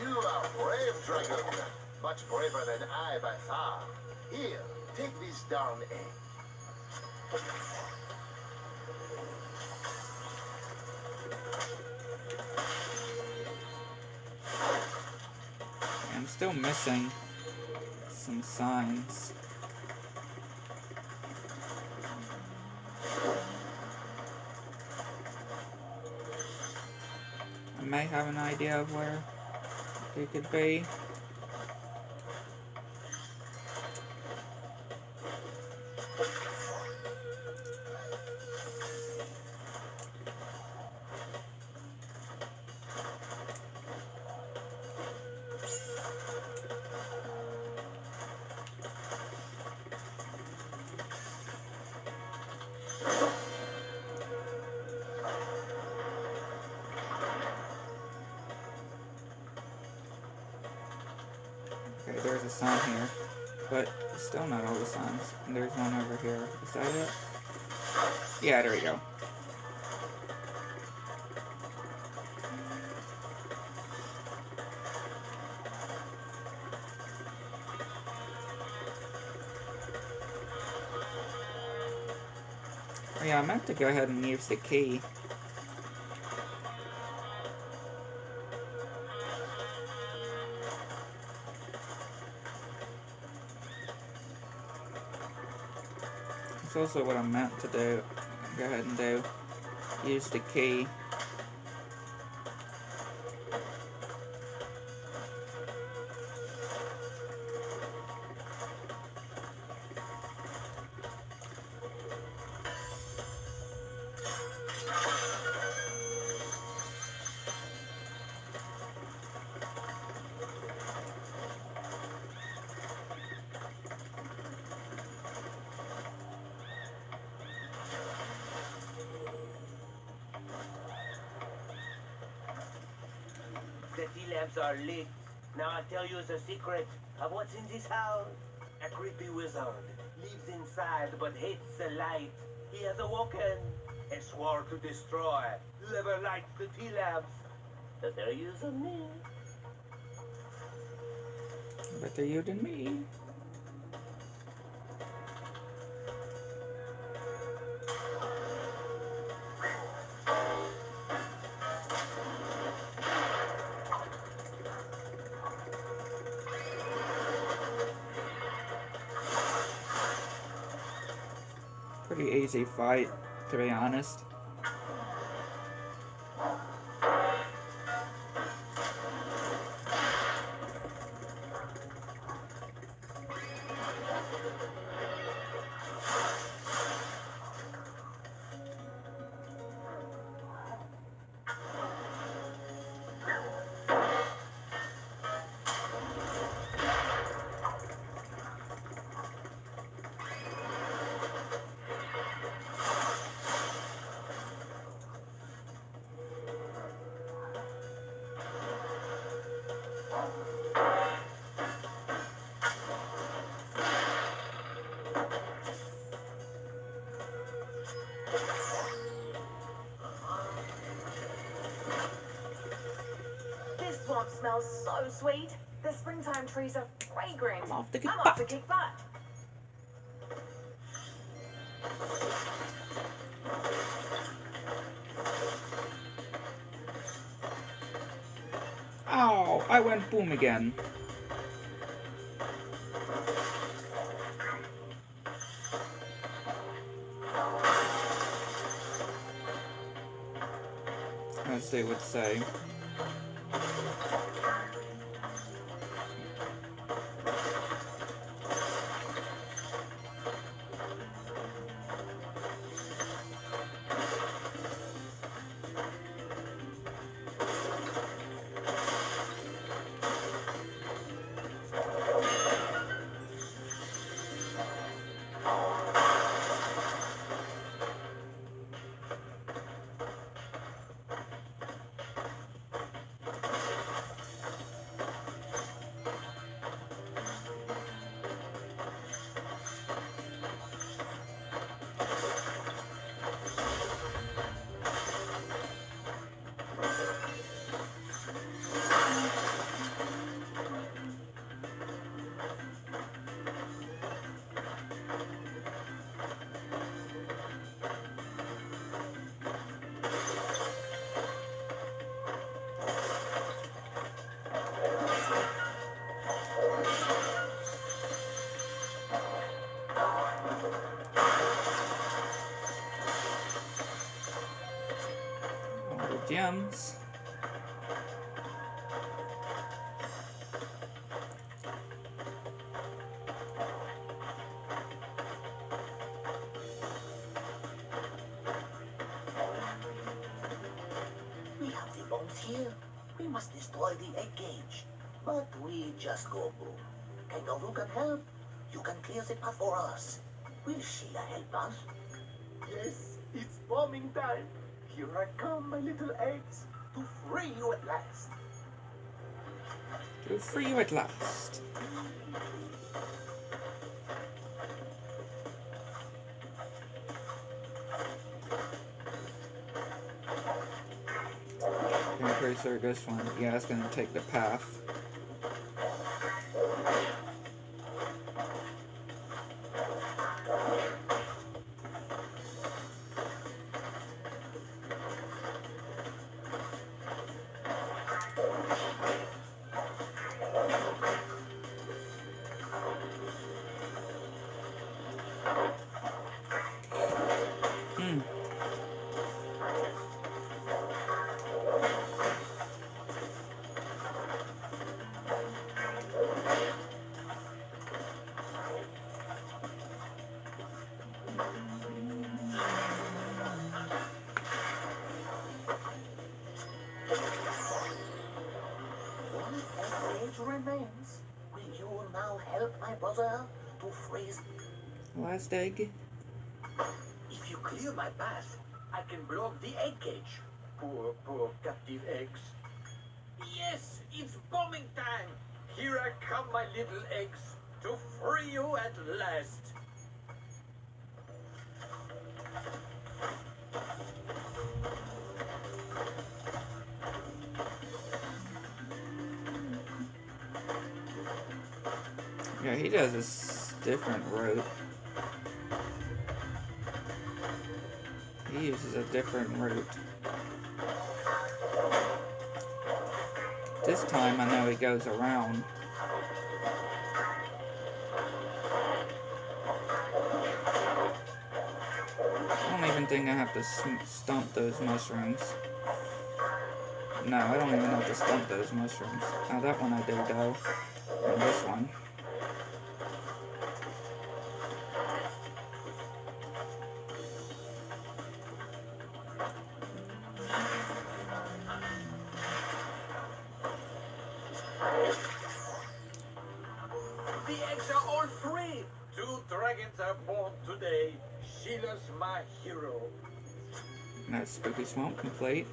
You are brave, Dragon. Much braver than I by far. Here, take this darn egg. I'm still missing some signs. I may have an idea of where they could be. Okay, there's a sign here, but still not all the signs. And there's one over here. Is that it? Yeah, there we go. Oh, yeah, I meant to go ahead and use the key. That's also what I meant to do. Go ahead and do. Use the key. The tea lamps are lit. Now I'll tell you the secret of what's in this house. A creepy wizard lives inside but hates the light. He has awoken and swore to destroy whoever lights the tea lamps. Better you than me. Better you than me. Pretty easy fight, to be honest. This swamp smells so sweet. The springtime trees are fragrant. I'm off to kick I'm off butt. to kick butt. Oh, I went boom again. As they would say. Gems. We have the bombs here. We must destroy the egg cage. But we just go boom. Kangaroo can help. You can clear the path for us. Will Sheila help us? Yes, it's bombing time. Here I come, my little eggs, to free you at last. To free you at last. I'm pretty sure this one, yeah, it's gonna take the path. want my brother to freeze. Last egg. If you clear my path, I can block the egg cage. Poor captive eggs. Yes, it's bombing time. Here I come, my little eggs, to free you at last. Yeah, he does this different route. He uses a different route. This time I know he goes around. I don't even think I have to stomp those mushrooms. No, I don't even have to stomp those mushrooms. Now that one I do though. And this one. The eggs are all free. 2 dragons are born today. Sheila's my hero. That's Spooky Swamp complete.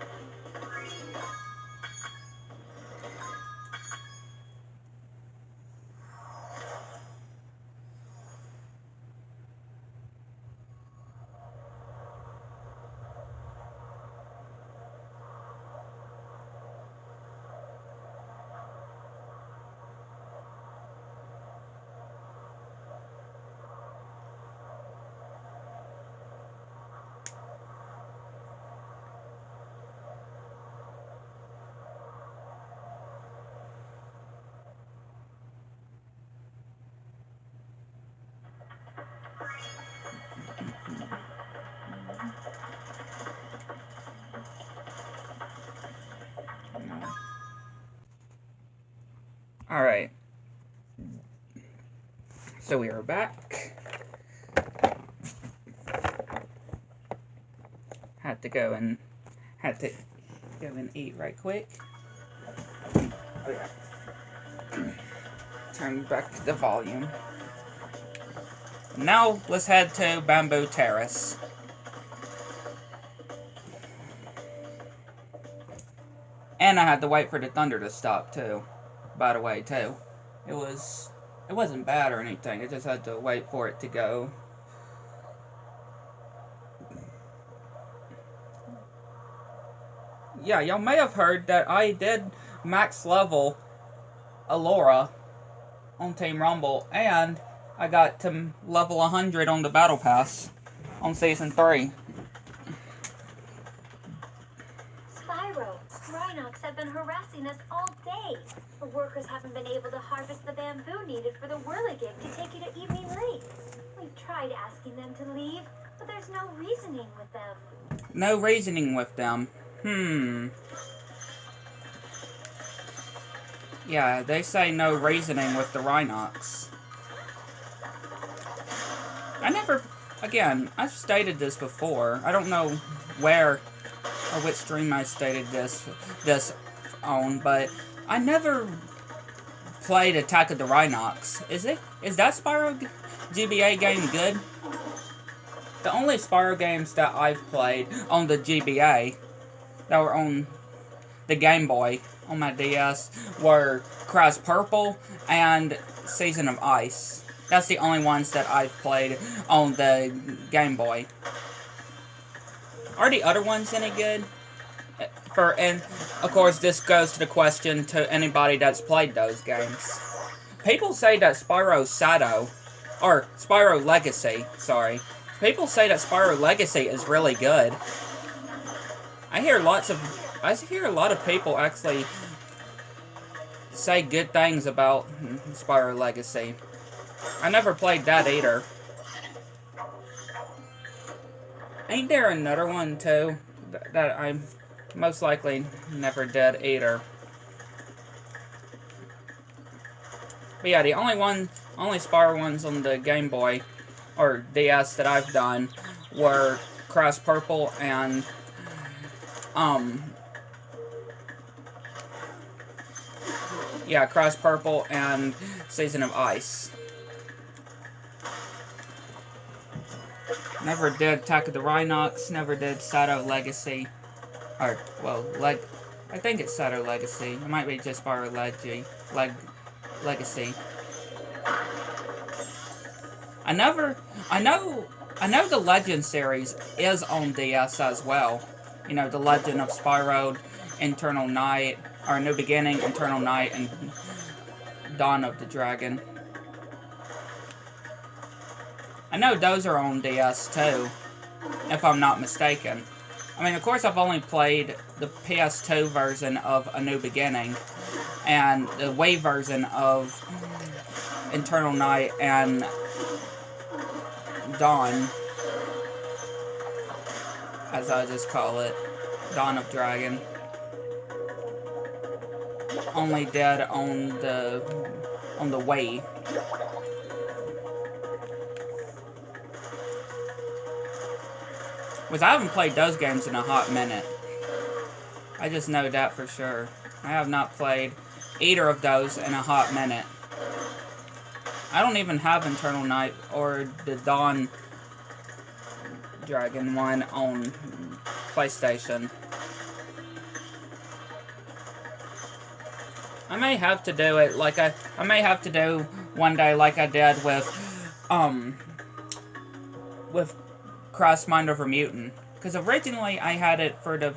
Alright. So we are back. Had to go and eat right quick. Oh yeah. Turn back to the volume. Now let's head to Bamboo Terrace. And I had to wait for the thunder to stop too. By the way, too. It wasn't bad or anything. I just had to wait for it to go. Yeah, y'all may have heard that I did max level Alora on Team Rumble, and I got to level 100 on the Battle Pass on Season 3. Spyro, Rhinox have been harassing us all day. The workers haven't been able to harvest the bamboo needed for the whirligig to take you to Evening Lake. We've tried asking them to leave, but there's no reasoning with them. No reasoning with them. Yeah, they say no reasoning with the Rhinox. I've stated this before. I don't know where or which stream I stated this on, but I never played Attack of the Rhinox. Is that Spyro GBA game good? The only Spyro games that I've played on the GBA that were on the Game Boy on my DS were Crash Purple and Season of Ice. That's the only ones that I've played on the Game Boy. Are the other ones any good? And of course, this goes to the question to anybody that's played those games. People say that Spyro Legacy, sorry. People say that Spyro Legacy is really good. I hear a lot of people actually say good things about Spyro Legacy. I never played that either. Ain't there another one too that I most likely never did either? But yeah, the only Spyro ones on the Game Boy or DS that I've done were Crash Purple and Crash Purple and Season of Ice. Never did Attack of the Rhinox, never did Shadow Legacy. Or, well, I think it's Shadow Legacy. It might be just Spyro Legacy. I know the Legend series is on DS as well. You know, the Legend of Spyro, Eternal Night, or New Beginning, Eternal Night, and Dawn of the Dragon. I know those are on DS too, if I'm not mistaken. I mean, of course, I've only played the PS2 version of A New Beginning, and the Wii version of Eternal Night and Dawn, as I just call it, Dawn of Dragon. Only did on the Wii. Which I haven't played those games in a hot minute. I just know that for sure. I have not played either of those in a hot minute. I don't even have Eternal Night or the Dawn Dragon one on PlayStation. I may have to do it like I may have to do one day like I did with Cross Mind Over Mutant, because originally I had it for the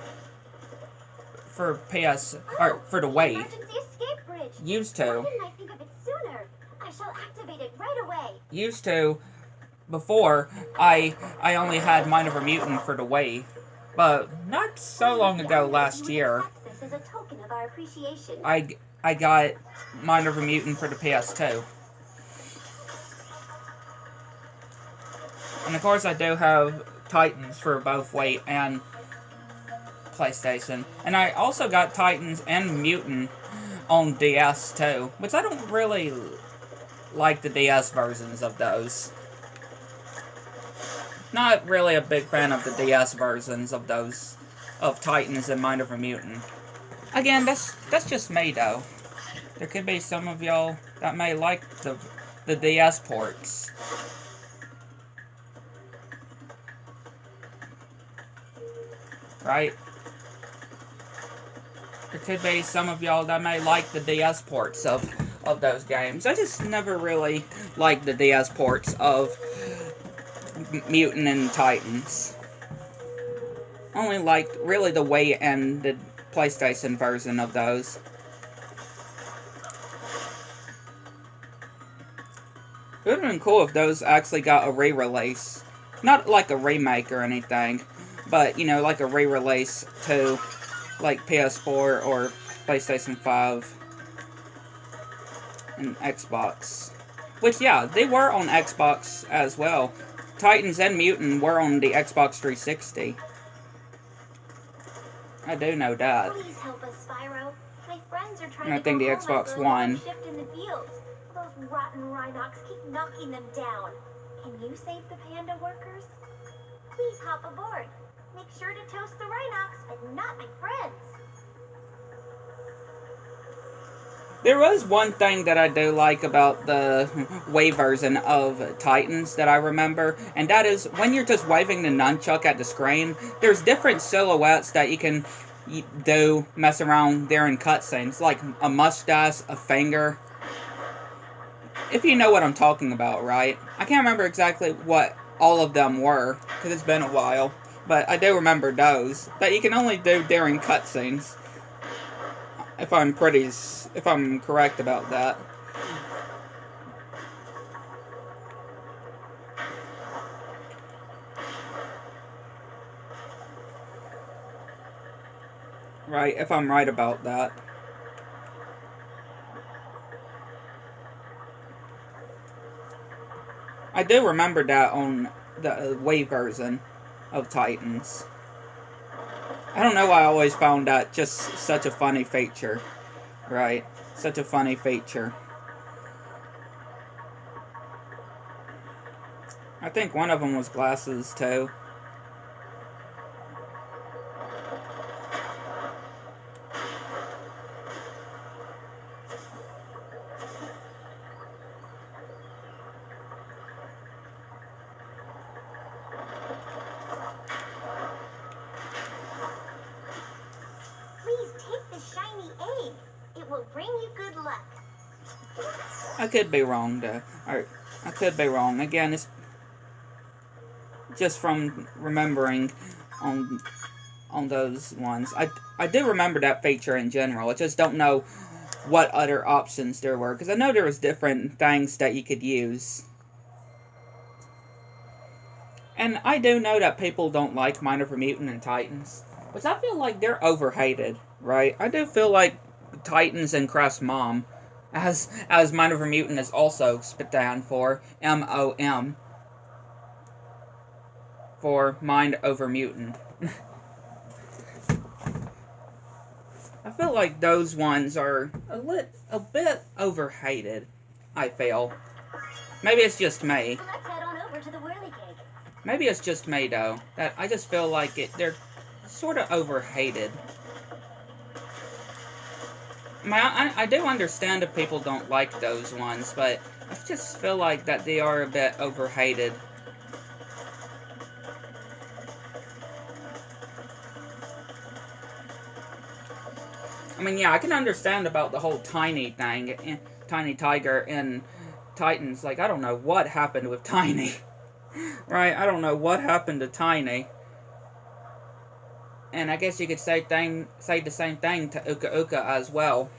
PS or for the Wii. Emergency escape bridge. Used to. Why didn't I think of it sooner? I shall activate it right away. Used to. Before I only had Mind Over Mutant for the Wii, but not so long ago last year. This is a token of our appreciation. I got Mind Over Mutant for the PS2. And of course I do have Titans for both Wii and PlayStation. And I also got Titans and Mutant on DS too, which I don't really like the DS versions of those. Not really a big fan of the DS versions of those, of Titans and Mind Over Mutant. Again, that's just me though. There could be some of y'all that may like the DS ports. Right? There could be some of y'all that may like the DS ports of those games. I just never really liked the DS ports of Mutant and Titans. Only liked really the Wii and the PlayStation version of those. It would have been cool if those actually got a re-release. Not like a remake or anything, but, you know, like a re-release to, like, PS4 or PlayStation 5 and Xbox. Which, yeah, they were on Xbox as well. Titans and Mutant were on the Xbox 360. I do know that. Please help us, Spyro. My friends are trying And I to think go the home Xbox after a One. long shift in the fields. Those rotten Rhinox keep knocking them down. Can you save the panda workers? Please hop aboard. Make sure to toast the Rhinox, but not my friends. There was one thing that I do like about the Wii version of Titans that I remember, and that is when you're just waving the nunchuck at the screen, there's different silhouettes that you can do, mess around during cutscenes, like a mustache, a finger. If you know what I'm talking about, right? I can't remember exactly what all of them were, because it's been a while, but I do remember those, that you can only do during cutscenes. If I'm correct about that. Right, if I'm right about that. I do remember that on the Wii version of Titans. I don't know why I always found that just such a funny feature. Right? Such a funny feature. I think one of them was glasses, too. Take the shiny egg. It will bring you good luck. I could be wrong, though. I could be wrong. Again, it's just from remembering on those ones. I do remember that feature in general. I just don't know what other options there were, because I know there was different things that you could use. And I do know that people don't like Mind Over Mutant and Titans, which I feel like they're overhated, right? I do feel like Titans and Crest's mom, as Mind Over Mutant is also spit down for, MOM, for Mind Over Mutant. I feel like those ones are a bit overhated, I feel. Maybe it's just me. Let's head on over to the whirly cake. Maybe it's just me, though. That I just feel like they're sort of overhated. I do understand if people don't like those ones, but I just feel like that they are a bit overhated. I mean, yeah, I can understand about the whole Tiny thing, Tiny Tiger in Titans. Like, I don't know what happened with Tiny. Right? I don't know what happened to Tiny. And I guess you could say the same thing to Uka Uka as well.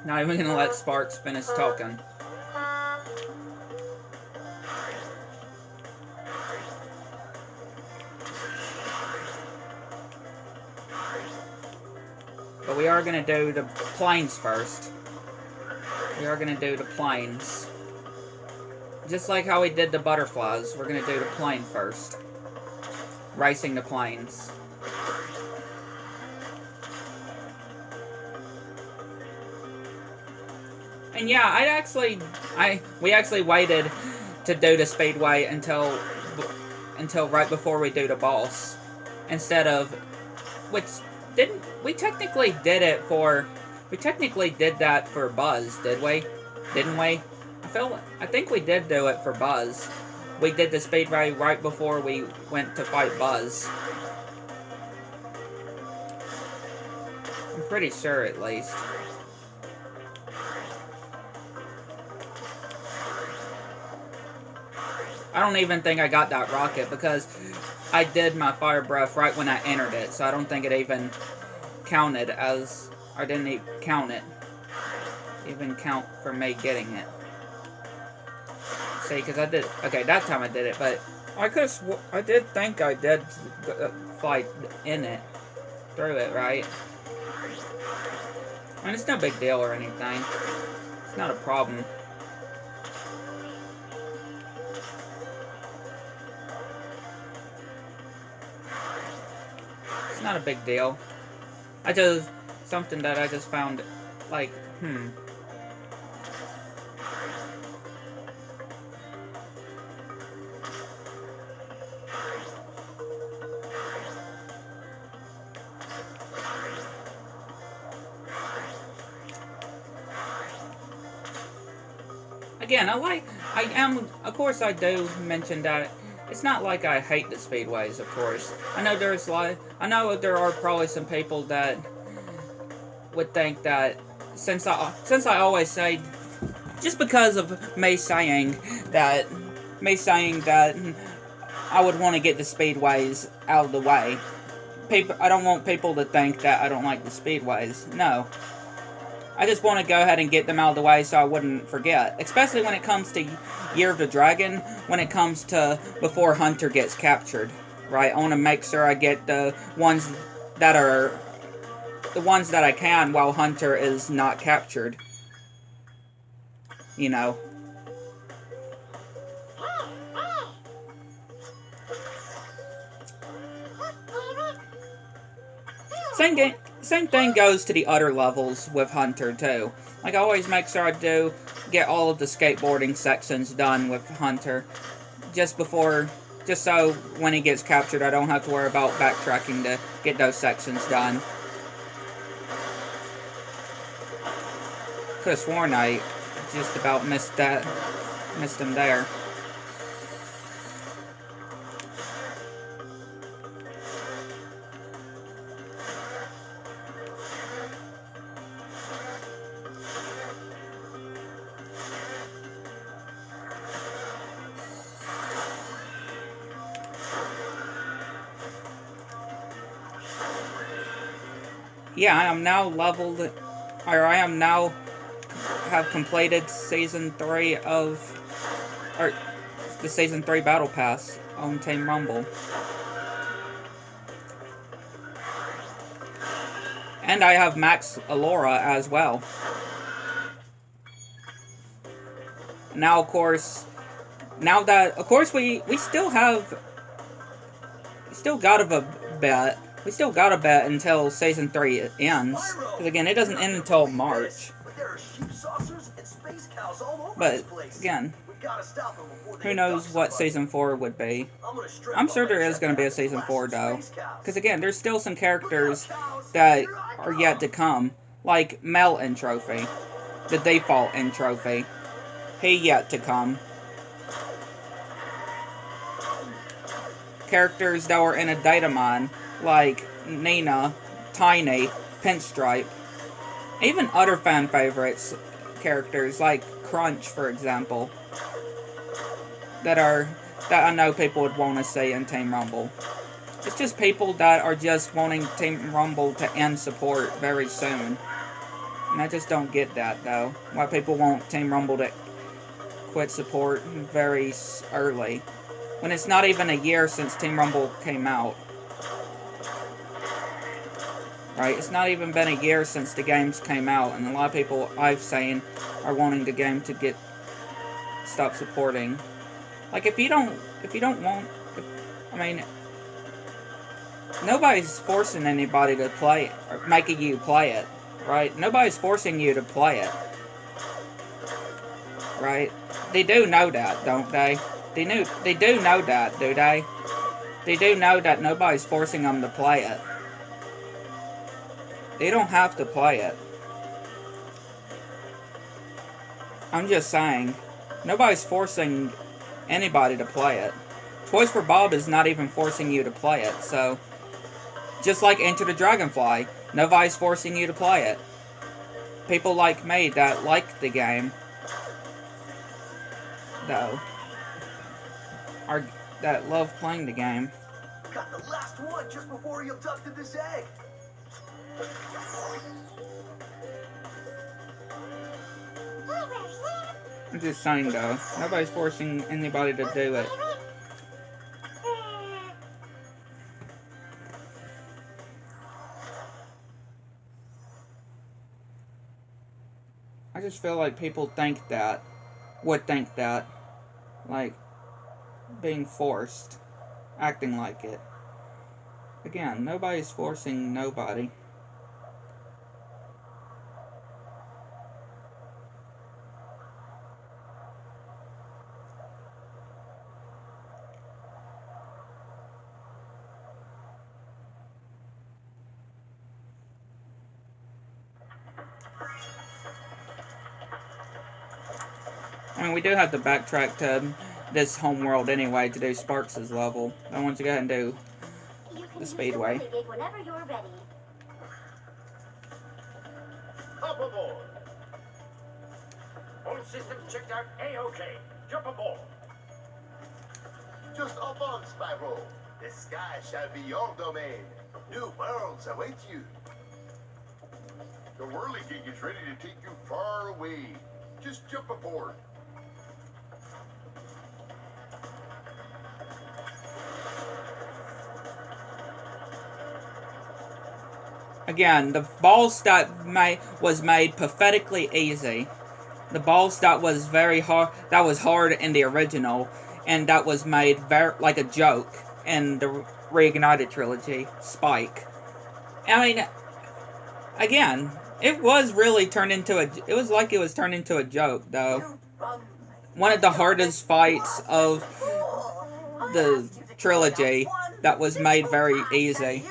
Not even gonna let Sparks finish talking. But we are gonna do the planes first. We are gonna do the planes. Just like how we did the butterflies, we're gonna do the plane first. Racing the planes. And yeah, we actually waited to do the speedway until right before we do the boss, instead of, we technically did that for Buzz, didn't we? I think we did do it for Buzz. We did the speedway right before we went to fight Buzz. I'm pretty sure, at least. I don't even think I got that rocket, because I did my fire breath right when I entered it, so I don't think it even counted as, or didn't even count for me getting it. See, because I did, okay, that time I did it, but I did think I did fly in it, through it, right? I mean, it's no big deal or anything. It's not a problem. It's not a big deal. Something that I just found, like, Again, of course I do mention that it's not like I hate the speedways, of course. I know there are probably some people that would think that since I always say, just because of me saying that I would want to get the speedways out of the way. I don't want people to think that I don't like the speedways. No. I just want to go ahead and get them out of the way so I wouldn't forget. Especially when it comes to Year of the Dragon, when it comes to before Hunter gets captured. Right? I want to make sure I get the ones that I can while Hunter is not captured. You know. Same thing goes to the other levels with Hunter, too. Like, I always make sure I do get all of the skateboarding sections done with Hunter. Just so when he gets captured, I don't have to worry about backtracking to get those sections done. Could have sworn I just about missed him there. Yeah, I am now leveled, or I am now have completed Season 3 of, or the Season 3 Battle Pass on Team Rumble. And I have Max Allura as well. Now, of course, we still gotta bet. We still gotta bet until Season 3 ends. Because again, it doesn't end until March. But again, who knows what Season 4 would be. I'm sure there is going to be a Season 4 though. Because again, there's still some characters that are yet to come. Like Mel in Trophy. The default in Trophy. He yet to come. Characters that were in a data mine. Like Nina, Tiny, Pinstripe. Even other fan favorites characters like Crunch, for example. That I know people would want to see in Team Rumble. It's just people that are just wanting Team Rumble to end support very soon. And I just don't get that, though. Why people want Team Rumble to quit support very early. When it's not even a year since Team Rumble came out. Right? It's not even been a year since the games came out. And a lot of people I've seen are wanting the game to stop supporting. Like, if you don't want, I mean, nobody's forcing anybody to play it, or making you play it, right? Nobody's forcing you to play it, right? They do know that, don't they? They do know that, do they? They do know that nobody's forcing them to play it. They don't have to play it. I'm just saying, nobody's forcing anybody to play it. Toys for Bob is not even forcing you to play it, so... Just like Enter the Dragonfly, nobody's forcing you to play it. People like me that like the game, though, that love playing the game. Got the last one just before he abducted this egg. I'm just saying, though, nobody's forcing anybody to do it. I just feel like people would think that, like, being forced, acting like it. Again, nobody's forcing nobody. I mean, we do have to backtrack to this home world anyway to do Sparks' level. I want you to go ahead and do the Speedway. Whenever you're ready. Up aboard. All systems checked out A-OK. Jump aboard. Just up on, Spyro. The sky shall be your domain. New worlds await you. The whirligig is ready to take you far away. Just jump aboard. Again, the ball stat was made pathetically easy. The ball stat was very hard. That was hard in the original, and that was made very like a joke in the reignited trilogy. Spike. I mean, again, it was really turned into a. It was like it was turned into a joke, though. One of the hardest fights of the trilogy that was made very easy.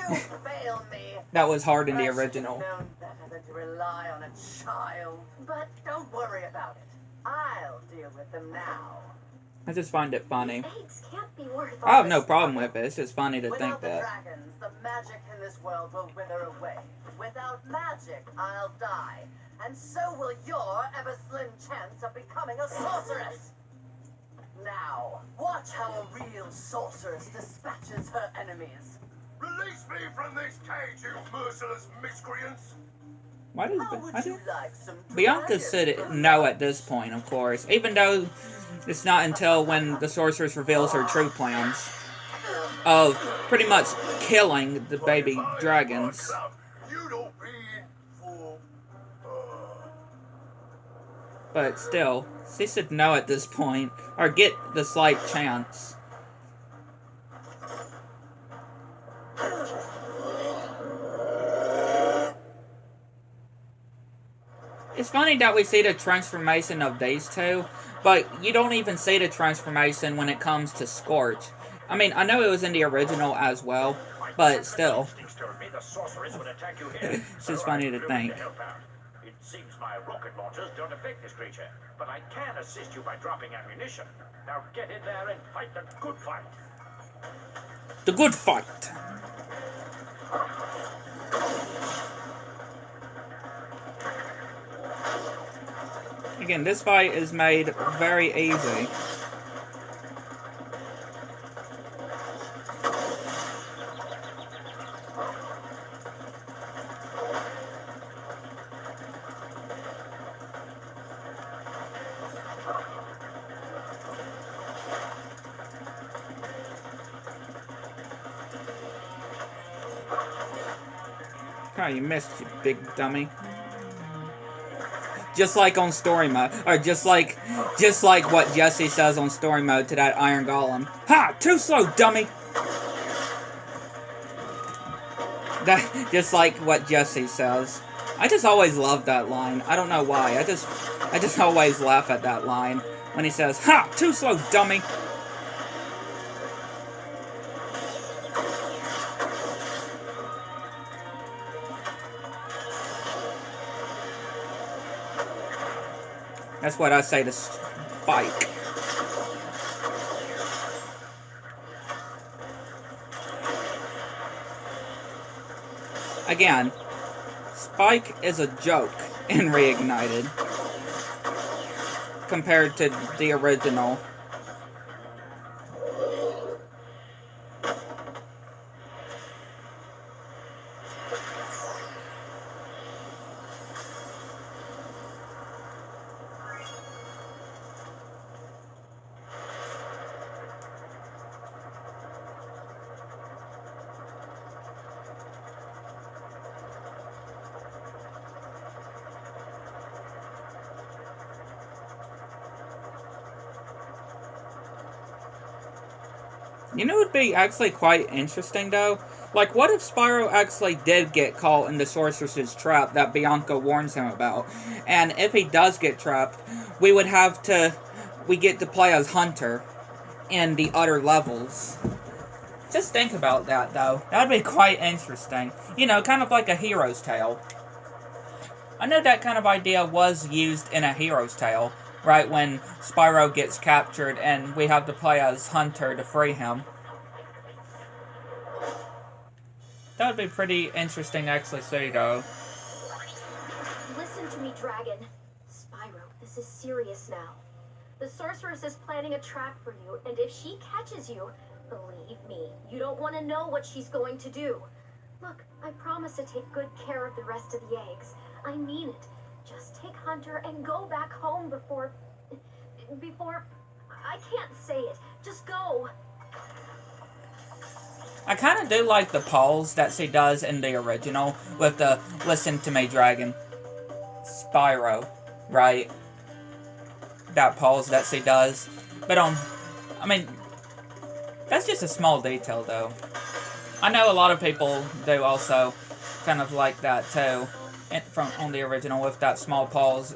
That was hard in the original. rely on a child. But don't worry about it. I'll deal with them now. I just find it funny. These eggs can't be worth I have all no this problem trouble. with it. It's just funny to think Without the that. dragons, the magic in this world will wither away. Without magic, I'll die. And so will your ever-slim chance of becoming a sorceress. Now, watch how a real sorceress dispatches her enemies. Release me from this cage, you merciless miscreants! Why does How would you like some Bianca dragon said food? no at this point, of course. Even though it's not until when the sorceress reveals her true plans of pretty much killing the baby dragons. You don't mean for... But still, she said no at this point, or get the slight chance. It's funny that we see the transformation of these two, but you don't even see the transformation when it comes to Scorch. I mean, I know it was in the original as well, but still. It's just funny to think. It seems my rocket launchers don't affect this creature, but I can assist you by dropping ammunition. Now get in there and fight the good fight. The good fight. Again, this fight is made very easy. Oh, you missed, you big dummy. Just like on story mode, or just like what Jesse says on story mode to that Iron Golem. Ha! Too slow, dummy! That, just like what Jesse says. I just always love that line. I don't know why. I just always laugh at that line when he says, "Ha! Too slow, dummy!" That's what I say to Spike. Again, Spike is a joke in Reignited compared to the original. You know, it would be actually quite interesting, though? Like, what if Spyro actually did get caught in the Sorceress's trap that Bianca warns him about? And if he does get trapped, we get to play as Hunter in the other levels. Just think about that, though. That would be quite interesting. You know, kind of like a Hero's Tale. I know that kind of idea was used in a Hero's Tale. Right when Spyro gets captured and we have to play as Hunter to free him. That would be pretty interesting to actually see, though. Listen to me, Dragon. Spyro, this is serious now. The sorceress is planning a trap for you, and if she catches you, believe me, you don't want to know what she's going to do. Look, I promise to take good care of the rest of the eggs. I mean it. Just take Hunter and go back home before... I can't say it. Just go. I kind of do like the pause that she does in the original with the "Listen to me, Dragon." Spyro, right? That pause that she does. But I mean, that's just a small detail, though. I know a lot of people do also kind of like that, too. On the original with that small pause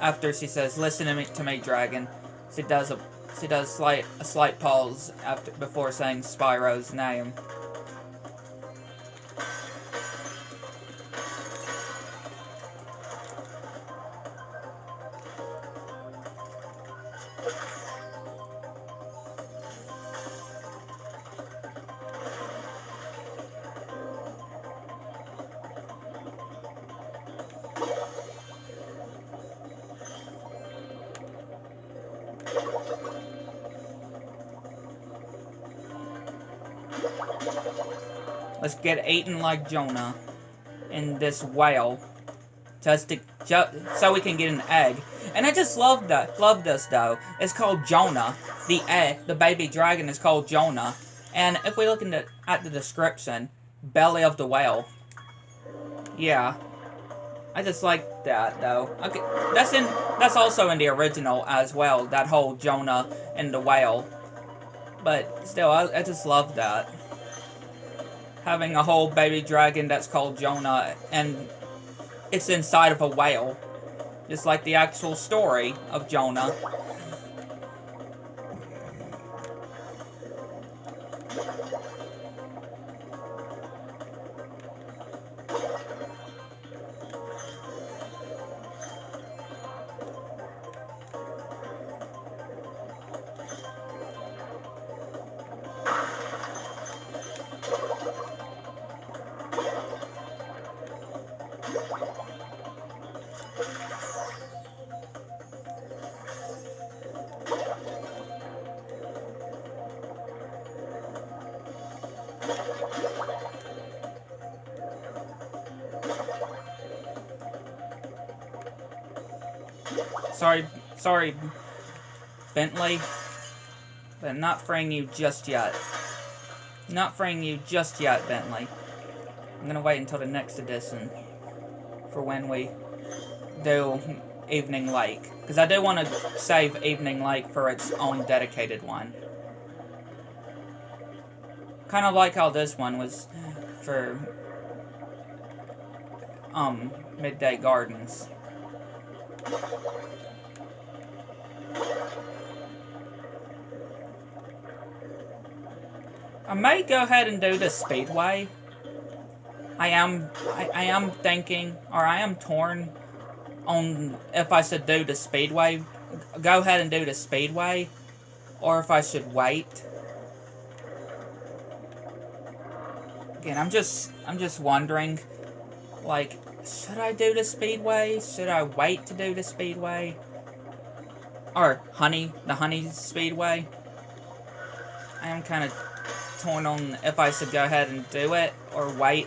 after she says "Listen to me, Dragon." She does a slight pause before saying Spyro's name. Let's get eaten like Jonah in this whale. So we can get an egg. And I just love this though. It's called Jonah. The egg, the baby dragon is called Jonah. And if we look at the description, belly of the whale. Yeah. I just like that though. Okay, that's also in the original as well, that whole Jonah and the whale. But still, I just love that. Having a whole baby dragon that's called Jonah, and it's inside of a whale. Just like the actual story of Jonah. Sorry, Bentley, but I'm not freeing you just yet. Not freeing you just yet, Bentley. I'm gonna wait until the next edition for when we do Evening Lake, because I do want to save Evening Lake for its own dedicated one. Kind of like how this one was for Midday Gardens. I may go ahead and do the Speedway. I am thinking, or I am torn on if I should do the Speedway. Go ahead and do the Speedway, or if I should wait. Again, I'm just wondering, like, should I do the Speedway? Should I wait to do the Speedway? Or the Honey Speedway? I am kind of torn on if I should go ahead and do it or wait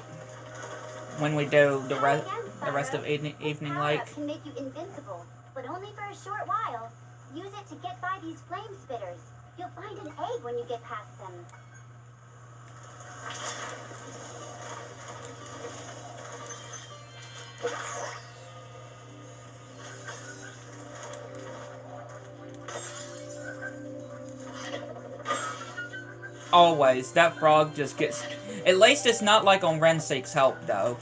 when we do the rest of Evening Lake. Can make you invincible, but only for a short while. Use it to get by these flame spitters. You'll find an egg when you get past them. Always, that frog just gets... At least it's not like on Ren Seeks Help, though.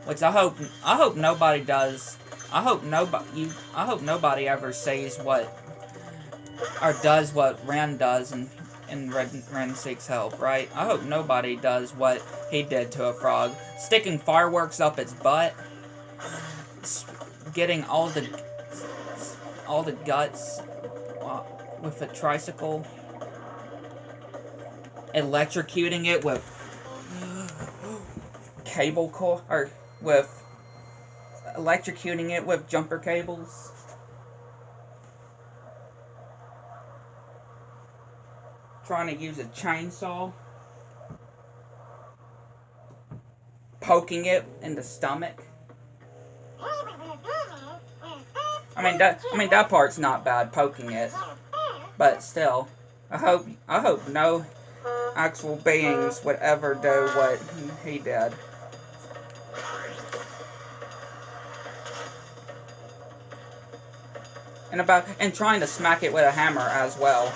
Which I hope nobody does. I hope nobody ever sees what... Or does what Ren does in Ren Seeks Help, right? I hope nobody does what he did to a frog. Sticking fireworks up its butt. Getting all the guts with a tricycle. Electrocuting it with cable cord, or with electrocuting it with jumper cables. Trying to use a chainsaw. Poking it in the stomach. I mean that part's not bad, poking it. But still, I hope no actual beings would ever do what he did. And trying to smack it with a hammer as well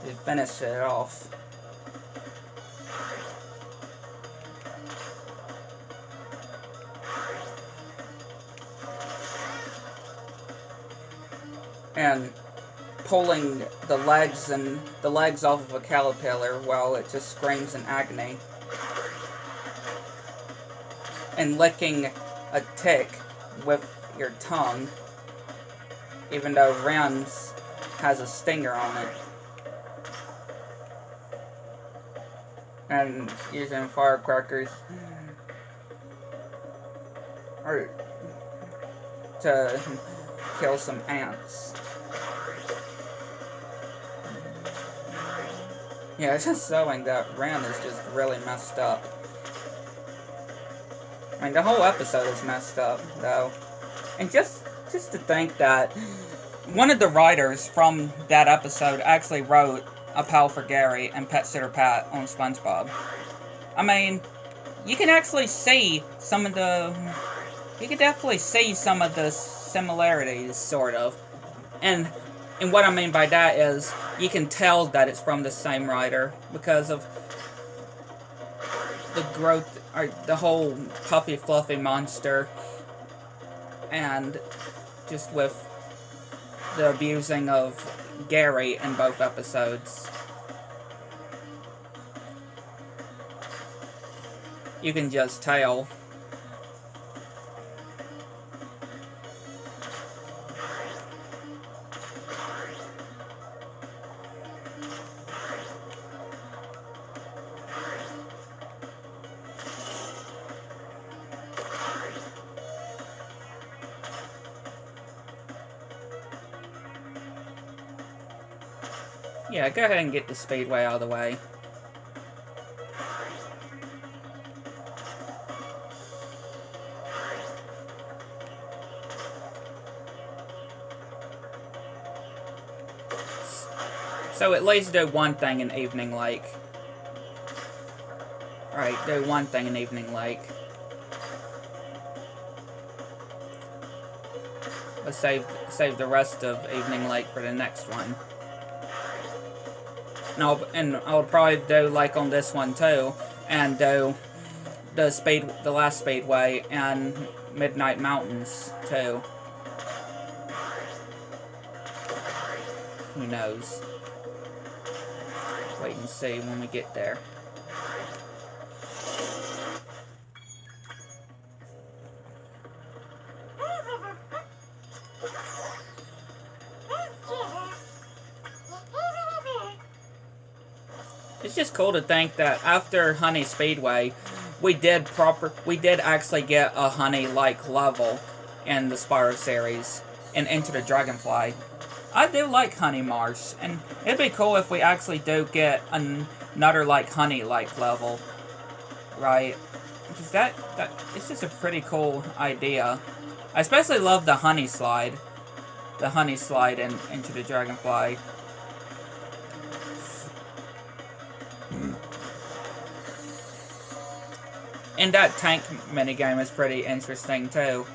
to finish it off. And pulling the legs off of a caterpillar while it just screams in agony. And licking a tick with your tongue, even though Ren's has a stinger on it. And using firecrackers to kill some ants. Yeah, it's just showing that Ren is just really messed up. I mean, the whole episode is messed up, though. And just to think that one of the writers from that episode actually wrote A Pal for Gary and Pet Sitter Pat on SpongeBob. I mean, you can actually see some of the... You can definitely see some of the similarities, sort of. And what I mean by that is, you can tell that it's from the same writer because of the growth, or the whole puffy fluffy monster, and just with the abusing of Gary in both episodes. You can just tell. Yeah, go ahead and get the speedway out of the way. So at least do one thing in Evening Lake. Alright, do one thing in Evening Lake. Let's save the rest of Evening Lake for the next one. And I'll probably do like on this one too, and do the last speedway and Midnight Mountains too. Who knows? Wait and see when we get there. It's just cool to think that after Honey Speedway, we did actually get a Honey-like level in the Spyro series and Into the Dragonfly. I do like Honey Marsh, and it'd be cool if we actually do get another like Honey-like level, right? Because that it's just a pretty cool idea. I especially love the Honey Slide in Into the Dragonfly. And that tank minigame is pretty interesting too.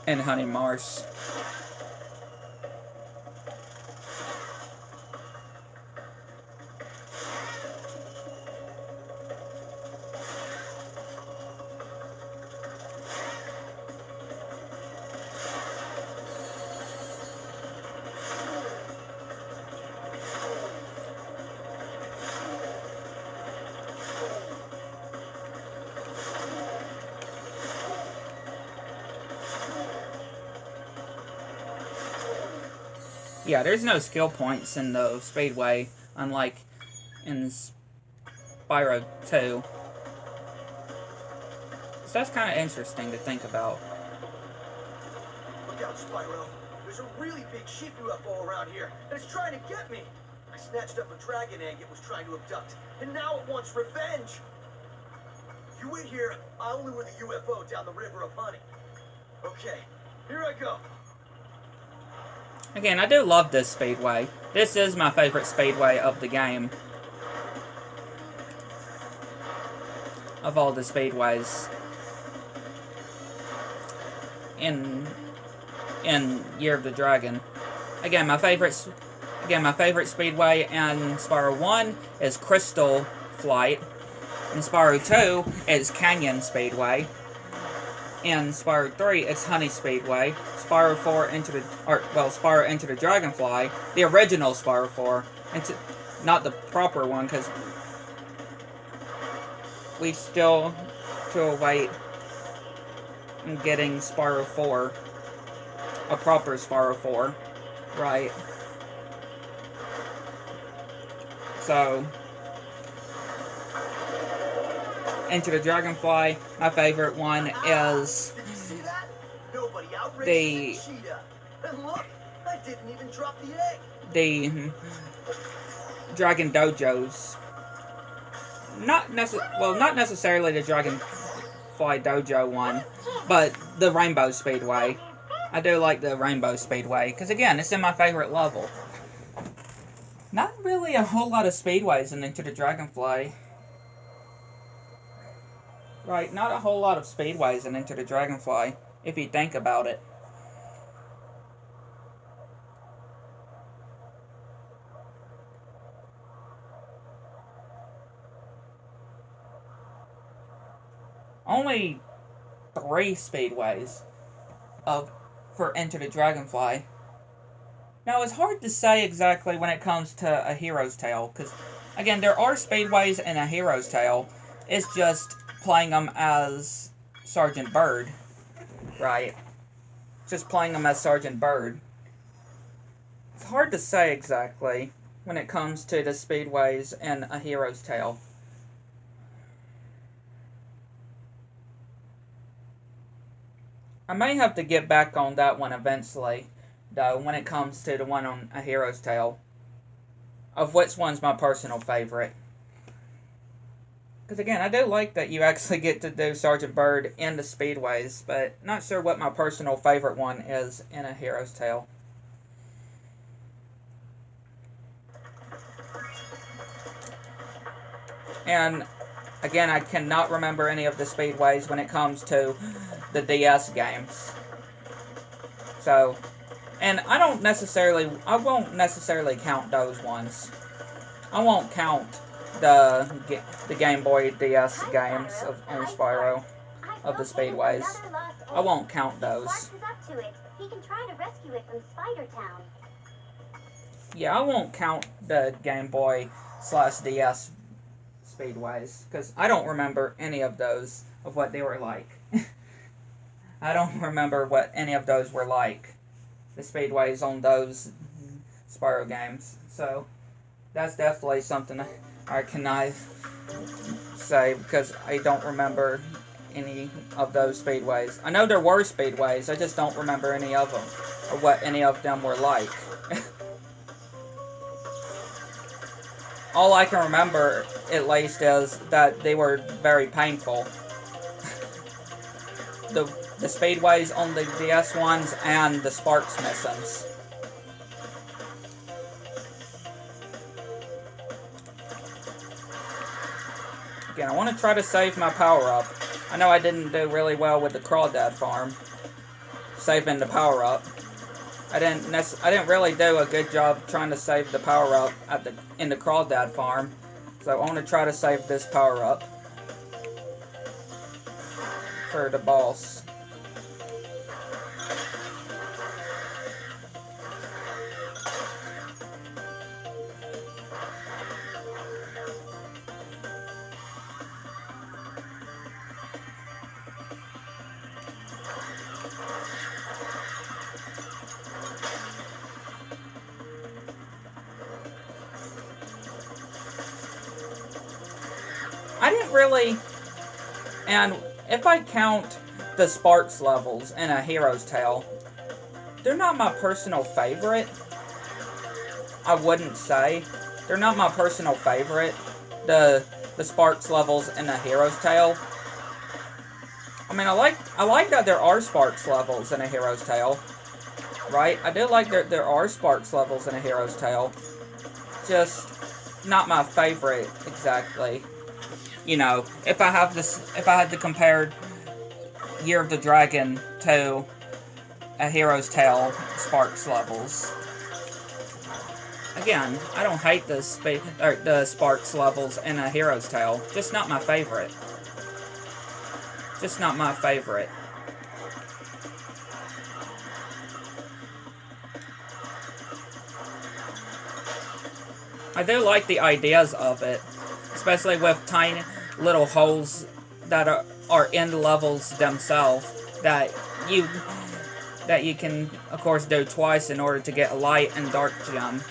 In Honey Marsh. Yeah, there's no skill points in the Speedway, unlike in Spyro 2. So that's kind of interesting to think about. Look out, Spyro. There's a really big ship UFO around here, and it's trying to get me. I snatched up a dragon egg it was trying to abduct, and now it wants revenge. You wait here, I'll lure the UFO down the River of Honey. Okay, here I go. Again, I do love this speedway. This is my favorite speedway of the game. Of all the speedways. In Year of the Dragon. Again, my favorite speedway in Spyro 1 is Crystal Flight. In Spyro 2 is Canyon Speedway. In Spyro 3, it's Honey Speedway. Spyro 4 Spyro Into the Dragonfly, the original Spyro 4, not the proper one, because we still wait on getting Spyro 4, a proper Spyro 4, right? So, Into the Dragonfly, my favorite one is the Dragon Dojo's not necessarily the Dragonfly Dojo one, but the Rainbow Speedway. I do like the Rainbow Speedway, because again, it's in my favorite level. Not really a whole lot of speedways in Into the Dragonfly. Right, not a whole lot of speedways in Into the Dragonfly, if you think about it. Only 3 speedways for Enter the Dragonfly. Now, it's hard to say exactly when it comes to A Hero's Tale, because, again, there are speedways in A Hero's Tale. It's just playing them as Sergeant Bird, right? Just playing them as Sergeant Bird. It's hard to say exactly when it comes to the speedways in A Hero's Tale. I may have to get back on that one eventually, though, when it comes to the one on A Hero's Tale, of which one's my personal favorite. Because again, I do like that you actually get to do Sergeant Bird in the speedways, but not sure what my personal favorite one is in A Hero's Tale. And again, I cannot remember any of the speedways when it comes to the DS games. So, and I won't necessarily count those ones. I won't count the Game Boy DS games on Spyro of the speedways. I won't count those. He can try to rescue it from Spider Town. Yeah, I won't count the Game Boy / DS speedways, because I don't remember any of those, of what they were like. I don't remember what any of those were like, the speedways on those Spyro games. So, that's definitely something I cannot say, because I don't remember any of those speedways. I know there were speedways, I just don't remember any of them, or what any of them were like. All I can remember, at least, is that they were very painful. The speedways on the DS ones and the Sparks missions. Again, I want to try to save my power-up. I know I didn't do really well with the Crawdad farm, saving the power-up. I didn't really do a good job trying to save the power-up in the Crawdad farm, so I want to try to save this power-up for the boss. I didn't really, and if I count the Sparks levels in A Hero's Tale, they're not my personal favorite. I wouldn't say. They're not my personal favorite, the Sparks levels in A Hero's Tale. I mean, I like that there are Sparks levels in A Hero's Tale, right? I do like that there are Sparks levels in A Hero's Tale. Just not my favorite exactly. You know, if I had to compare Year of the Dragon to A Hero's Tale Sparks levels. Again, I don't hate the Sparks levels in A Hero's Tale. Just not my favorite. Just not my favorite. I do like the ideas of it, especially with tiny little holes that are in the levels themselves that you can, of course, do twice in order to get a light and dark gem.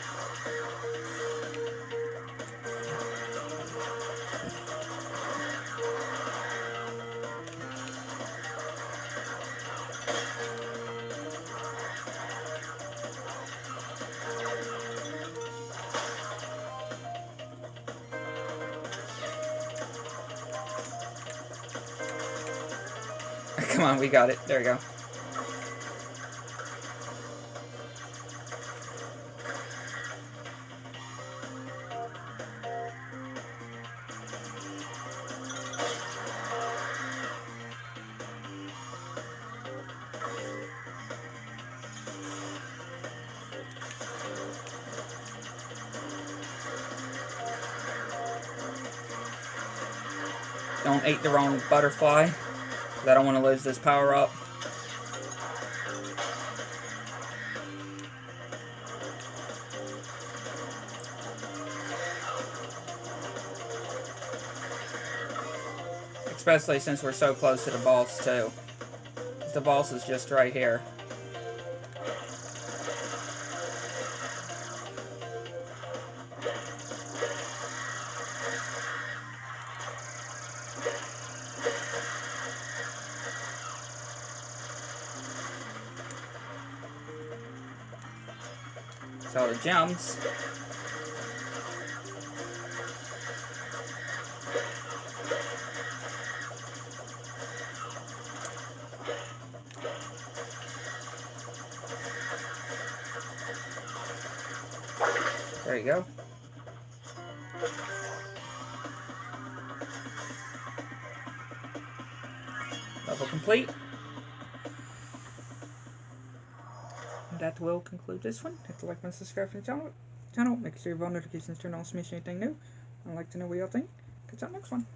Come on, we got it. There we go. Don't eat the wrong butterfly, because I don't want to lose this power up. Especially since we're so close to the boss too. The boss is just right here. So the gems. There you go. Level complete. That will conclude this one. Hit the like and subscribe to the channel. Make sure your bell notifications turn on so you miss anything new. I'd like to know what y'all think. Catch you on the next one.